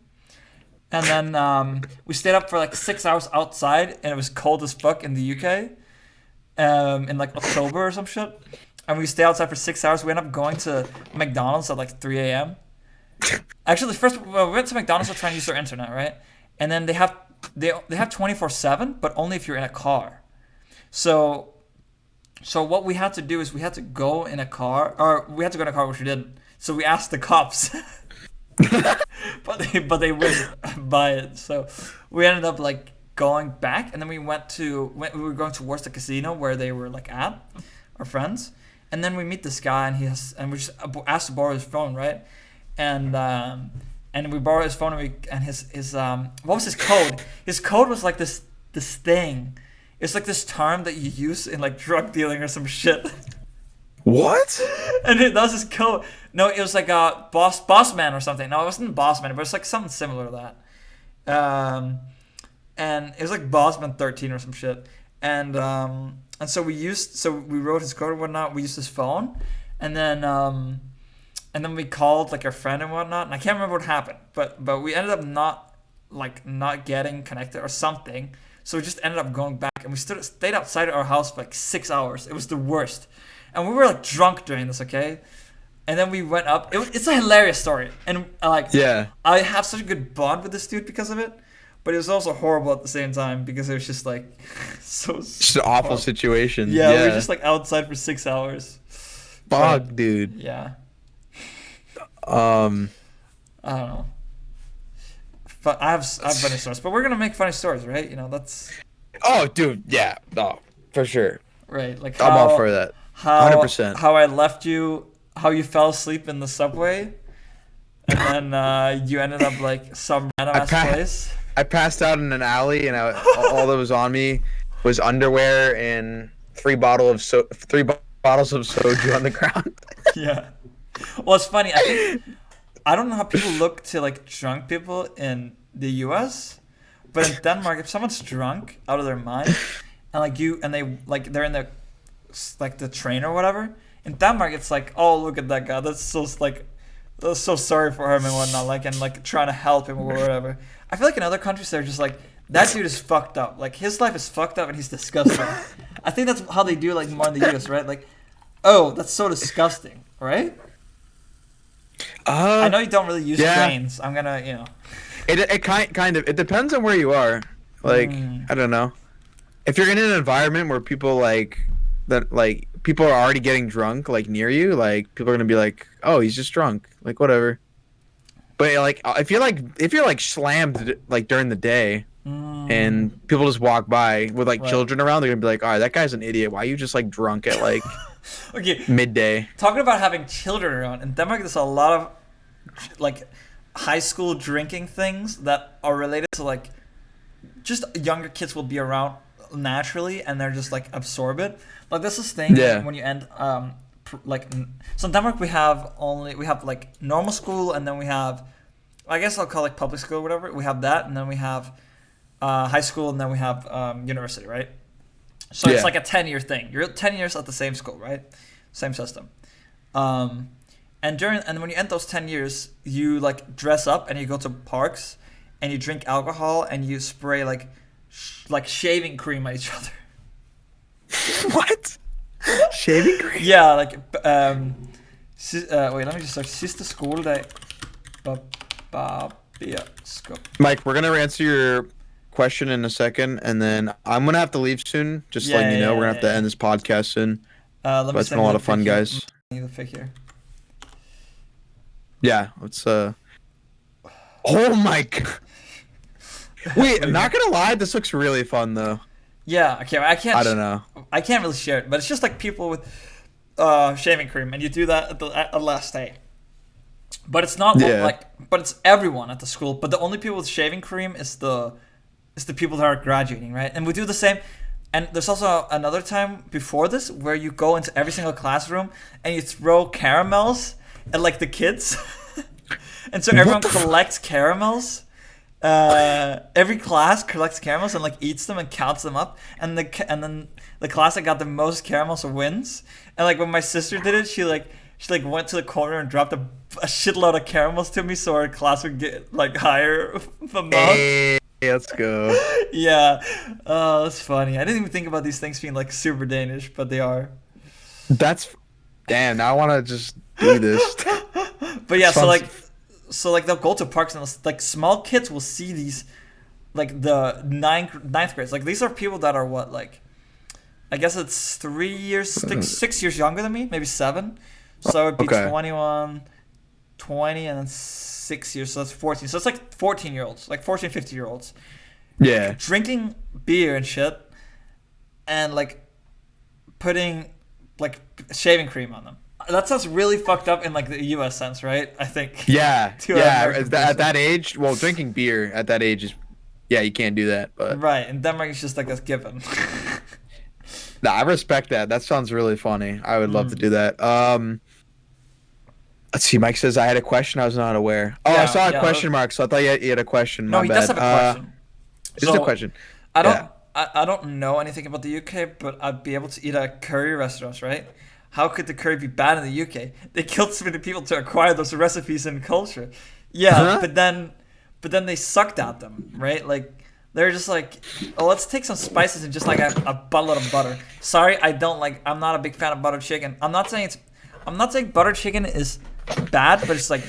And then we stayed up for like 6 hours outside, and it was cold as fuck in the UK in like October or some shit. And we stayed outside for 6 hours. We ended up going to McDonald's at like 3 a.m. Actually, first we went to McDonald's to try and use their internet, right? And then they have 24/7, but only if you're in a car. So what we had to do is we had to go in a car, which we didn't. So we asked the cops, but they wouldn't buy it. So we ended up like going back, and then we were going towards the casino where they were like at, our friends, and then we meet this guy, and we just asked to borrow his phone, right? And we borrowed his phone, and his what was his code? His code was like this thing. It's like this term that you use in like drug dealing or some shit. What? And that was his code. No, it was like a boss man or something. No, it wasn't boss man, but it's like something similar to that. And it was like Bossman 13 or some shit. And so we wrote his code and whatnot. We used his phone, and then we called like our friend and whatnot. And I can't remember what happened, but we ended up not getting connected or something. So we just ended up going back, and we stayed outside our house for like 6 hours. It was the worst. And we were like drunk during this, okay? And then we went up. It's a hilarious story. And I have such a good bond with this dude because of it. But it was also horrible at the same time because it was just like just an awful situation. Yeah, we were just like outside for 6 hours. Fuck, dude. Yeah. I don't know. But I have funny stories, but we're gonna make funny stories, right? That's. Oh, dude, yeah, no, for sure. Right, like I'm all for that. 100%. How I left you, how you fell asleep in the subway, and then you ended up like some random ass place. I passed out in an alley, and all that was on me was underwear and 3 bottles of soju on the ground. Yeah. Well, it's funny. I don't know how people look to like drunk people in the U.S., but in Denmark, if someone's drunk out of their mind, and they're in the train or whatever, in Denmark it's like, oh, look at that guy. That's so sorry for him and whatnot, and trying to help him or whatever. I feel like in other countries they're just like, that dude is fucked up. Like his life is fucked up and he's disgusting. I think that's how they do like more in the U.S., right? Like, oh, that's so disgusting, right? I know you don't really use trains. I'm gonna, It kind of it depends on where you are. Like I don't know. If you're in an environment where people people are already getting drunk like near you, like people are gonna be like, oh, he's just drunk, like whatever. But like if you're like slammed like during the day and people just walk by with like children around, they're gonna be like, all right, that guy's an idiot. Why are you just like drunk at like midday? Talking about having children around, in Denmark there's a lot of like high school drinking things that are related to like just younger kids will be around naturally and they're just like absorb it. Like this is thing when you end so in Denmark we have like normal school, and then we have, I guess I'll call it public school or whatever. We have that, and then we have high school, and then we have university, right? So it's like a 10-year thing. You're 10 years at the same school, right? Same system. And when you end those 10 years, you like dress up and you go to parks and you drink alcohol and you spray like shaving cream at each other. What? Shaving cream? Yeah, like wait, let me just search. Sidste skoledag. Babocast. Mike, we're gonna answer your question in a second, and then I'm gonna have to leave soon. Just letting you know, we're gonna have to end this podcast soon. But it's been a lot of fun, guys. Need the pic here. Yeah, let's. Oh my god! Wait, I'm not gonna lie. This looks really fun, though. Yeah. Okay. I don't know. I can't really share it, but it's just like people with shaving cream, and you do that at the last day. But it's not but it's everyone at the school. But the only people with shaving cream is the people that are graduating, right? And we do the same. And there's also another time before this where you go into every single classroom and you throw caramels at like the kids. And so everyone collects caramels. Every class collects caramels and like eats them and counts them up, and then the class that got the most caramels wins. And like when my sister did it, she went to the corner and dropped a shitload of caramels to me so our class would get like higher amount. Hey, let's go. Yeah. Oh, that's funny. I didn't even think about these things being like super Danish, but they are. Damn, now I want to just do this. But yeah, so they'll go to parks and like small kids will see these, like the ninth grades. Like these are people that are what, like, I guess it's 3 years, 6 years younger than me, maybe 7. So it'd be 21, 20, and then 6 years. So that's 14. So it's like 14-year-olds, like 14, 50-year-olds. Yeah. Drinking beer and shit, and like putting like shaving cream on them. That sounds really fucked up in like the U.S. sense, right? I think. Yeah. At that age, well, drinking beer at that age is, you can't do that. But right, in Denmark it's just like a given. Nah, I respect that. That sounds really funny. I would love to do that. Let's see. Mike says I had a question I was not aware. Oh, I saw a question mark, so I thought you had a question. No, he does have a question. It's a question. I don't know anything about the UK, but I'd be able to eat at curry restaurants, right? How could the curry be bad in the UK? They killed so many people to acquire those recipes and culture. Yeah, but then they sucked at them, right? Like they're just like, oh, let's take some spices and just like a buttload of butter. Sorry, I'm not a big fan of buttered chicken. I'm not saying buttered chicken is bad, but it's like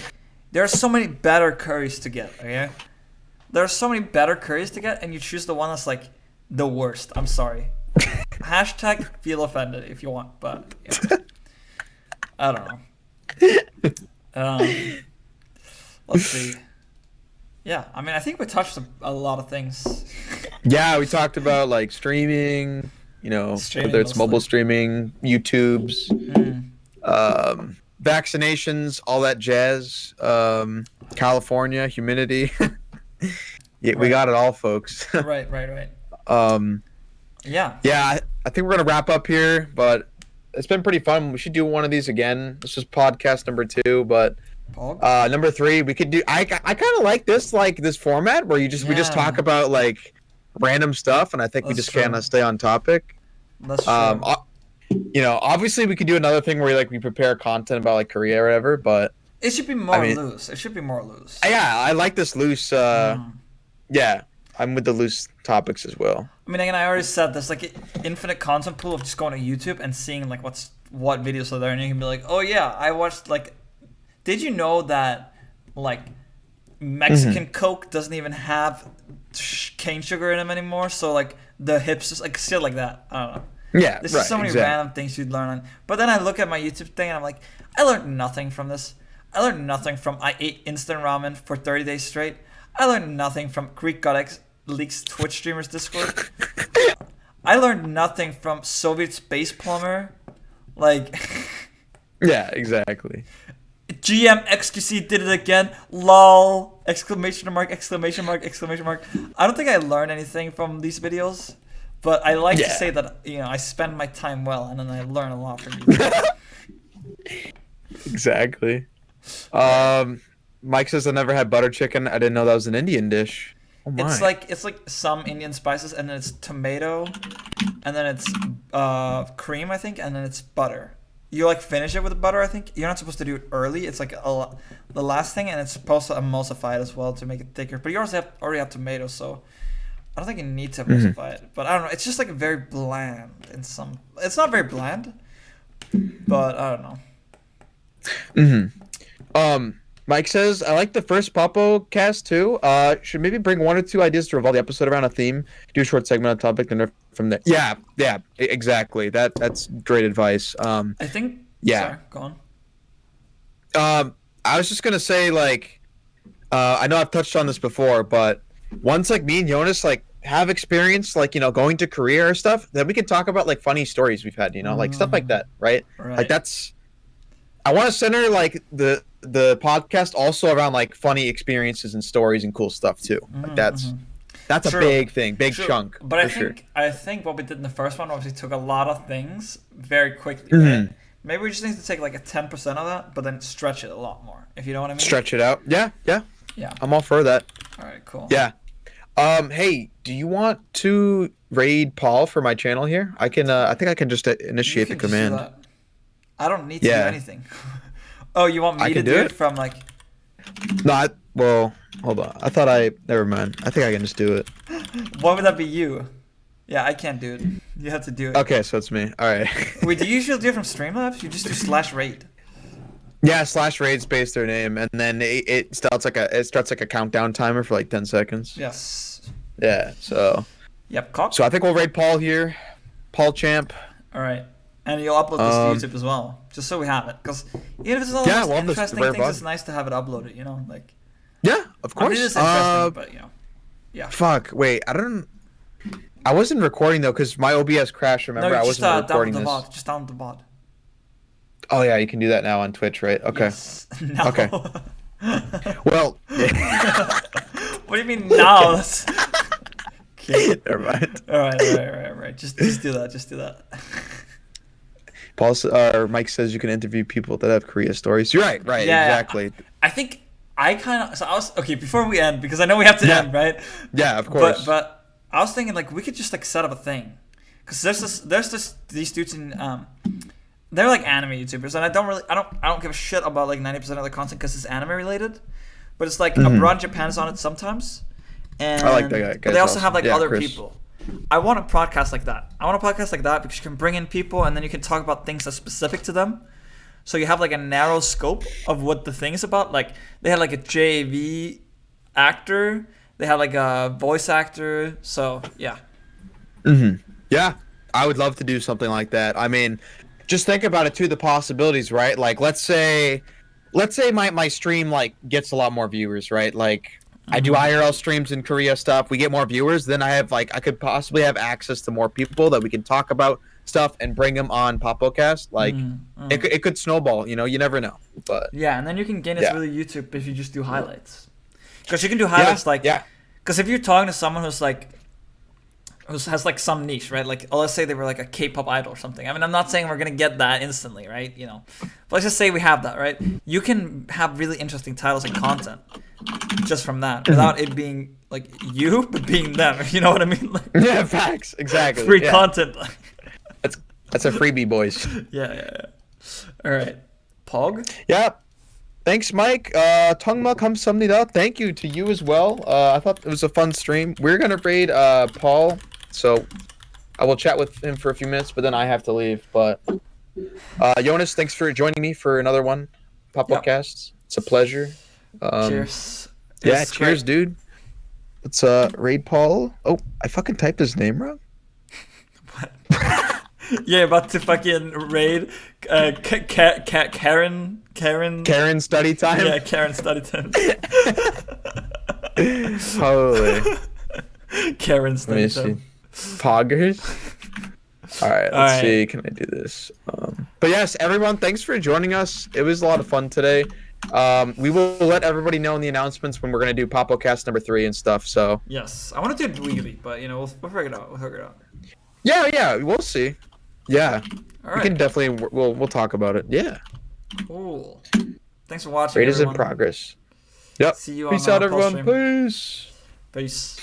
there are so many better curries to get. Okay, there are so many better curries to get, and you choose the one that's like the worst. I'm sorry. Hashtag feel offended if you want, but I don't know. Let's see. Yeah, I mean, I think we touched a lot of things. Yeah, we talked about like streaming, whether it's mobile streaming, YouTube's. vaccinations, all that jazz. California, humidity. Yeah, we got it all, folks. Right. Yeah. Yeah, I think we're gonna wrap up here, but it's been pretty fun. We should do one of these again. This is podcast number 2, but number 3 we could do. I kind of like this format where we just talk about like random stuff, and I think we just kind of stay on topic. That's true. Obviously we could do another thing where we prepare content about like Korea or whatever, but it should be more loose. It should be more loose. Yeah, I like this loose. Yeah, I'm with the loose topics as well. I mean, again, I already said there's like an infinite content pool of just going to YouTube and seeing like what videos are there, and you can be like, oh yeah, I watched like, did you know that like Mexican Coke doesn't even have cane sugar in them anymore? So like the hipsters like shit like that. I don't know. Yeah, there's so many random things you'd learn on. But then I look at my YouTube thing and I'm like, I learned nothing from this. I learned nothing from I ate instant ramen for 30 days straight. I learned nothing from Greek Godex leaks Twitch streamers Discord. I learned nothing from Soviet space plumber. Like yeah, exactly. GM XQC did it again. LOL! Exclamation mark! Exclamation mark! Exclamation mark! I don't think I learned anything from these videos, but I like to say that I spend my time well, and then I learn a lot from you. Exactly. Mike says I never had butter chicken. I didn't know that was an Indian dish. Oh my. It's like some Indian spices, and then it's tomato, and then it's cream, I think, and then it's butter. You like finish it with butter, I think. You're not supposed to do it early. It's like the last thing, and it's supposed to emulsify it as well to make it thicker. But you already have tomatoes, so I don't think you need to emulsify it. But I don't know. It's just like very bland in some. It's not very bland, but I don't know. Mike says, I like the first Babocast too. Should maybe bring 1 or 2 ideas to revolve the episode around a theme. Do a short segment on topic, then from there. Yeah, exactly. That's great advice. I think. Yeah. Sorry, go on. I was just gonna say like, I know I've touched on this before, but once like me and Jonas like have experience like going to Korea or stuff, then we can talk about like funny stories we've had. Like stuff like that, right? Like that's. I want to center like the podcast also around like funny experiences and stories and cool stuff too. Like that's a big thing, big chunk. But I think what we did in the first one obviously took a lot of things very quickly. Right? Maybe we just need to take like a 10% of that, but then stretch it a lot more. If you know what I mean. Stretch it out. Yeah. I'm all for that. All right, cool. Yeah. Hey, do you want to raid Paul for my channel here? I can. I think I can just initiate the command. I don't need to do anything. Oh, you want me to do it from like? No, well, hold on. I thought never mind. I think I can just do it. Why would that be you? Yeah, I can't do it. You have to do it. Okay, so it's me. All right. Wait, do you usually do it from Streamlabs? You just do /raid. Yeah, /raid space their name, and then it starts like a countdown timer for like 10 seconds. Yes. Yeah. So. Yep. Cock. So I think we'll raid Paul here, Paul Champ. All right. And you'll upload this to YouTube as well, just so we have it. Because even if it's not the most interesting things, it's nice to have it uploaded, like... Yeah, of course. It is interesting, but, yeah. Fuck, wait, I wasn't recording, though, because my OBS crashed, remember? I wasn't recording this. Just download the bot. Oh, yeah, you can do that now on Twitch, right? Okay. Yes. No. Okay. Well... What do you mean now? That's... Okay. Never mind. All right. Just do that. Paul or Mike says you can interview people that have Korea stories. You're right, yeah, exactly. I think I kind of. So I was okay before we end because I know we have to end, right? Yeah, of course. But I was thinking like we could just like set up a thing, because there's these dudes in they're like anime YouTubers, and I don't give a shit about like 90% of the content because it's anime related, but it's like Abroad Japan is on it sometimes, and I like that guy. They also have like other Chris. people. I want a podcast like that. Because you can bring in people and then you can talk about things that's specific to them. So you have like a narrow scope of what the thing is about. Like they had like a JV actor. They had like a voice actor. So yeah. Yeah, I would love to do something like that. I mean, just think about it too, the possibilities, right? Like let's say my stream like gets a lot more viewers, right? Like I do IRL streams in Korea stuff. We get more viewers. Then I could possibly have access to more people that we can talk about stuff and bring them on Babocast, like it could snowball. You know, you never know. But yeah, and then you can gain this really YouTube if you just do highlights. Because you can do highlights because if you're talking to someone who has like some niche, right? Like, let's say they were like a K-pop idol or something. I mean, I'm not saying we're gonna get that instantly, right? You know, but let's just say we have that, right? You can have really interesting titles and content just from that, without it being like you, but being them. You know what I mean? Like, yeah, facts, exactly. Free content. That's a freebie, boys. Yeah. All right, Pog. Yeah. Thanks, Mike. Tongma kamsamnida. Thank you to you as well. I thought it was a fun stream. We're gonna raid Paul, so I will chat with him for a few minutes, but then I have to leave. But Jonas, thanks for joining me for another one, Babocast. It's a pleasure. Cheers. Yeah, cheers, dude. Let's raid Paul. Oh, I fucking typed his name wrong. What? Yeah, about to fucking raid Karen study time. Yeah, Karen study time. Holy. Karen study time. Poggers. All right, let's see. Can I do this? But yes, everyone, thanks for joining us. It was a lot of fun today. We will let everybody know in the announcements when we're gonna do Babocast number 3 and stuff. So yes, I want to do Dweeby, but you know we'll figure it out. Yeah, we'll see. Yeah, all right. We can definitely we'll talk about it. Yeah. Cool. Thanks for watching. Raid is in progress. Yep. See you. Peace out, everyone. Peace. Peace.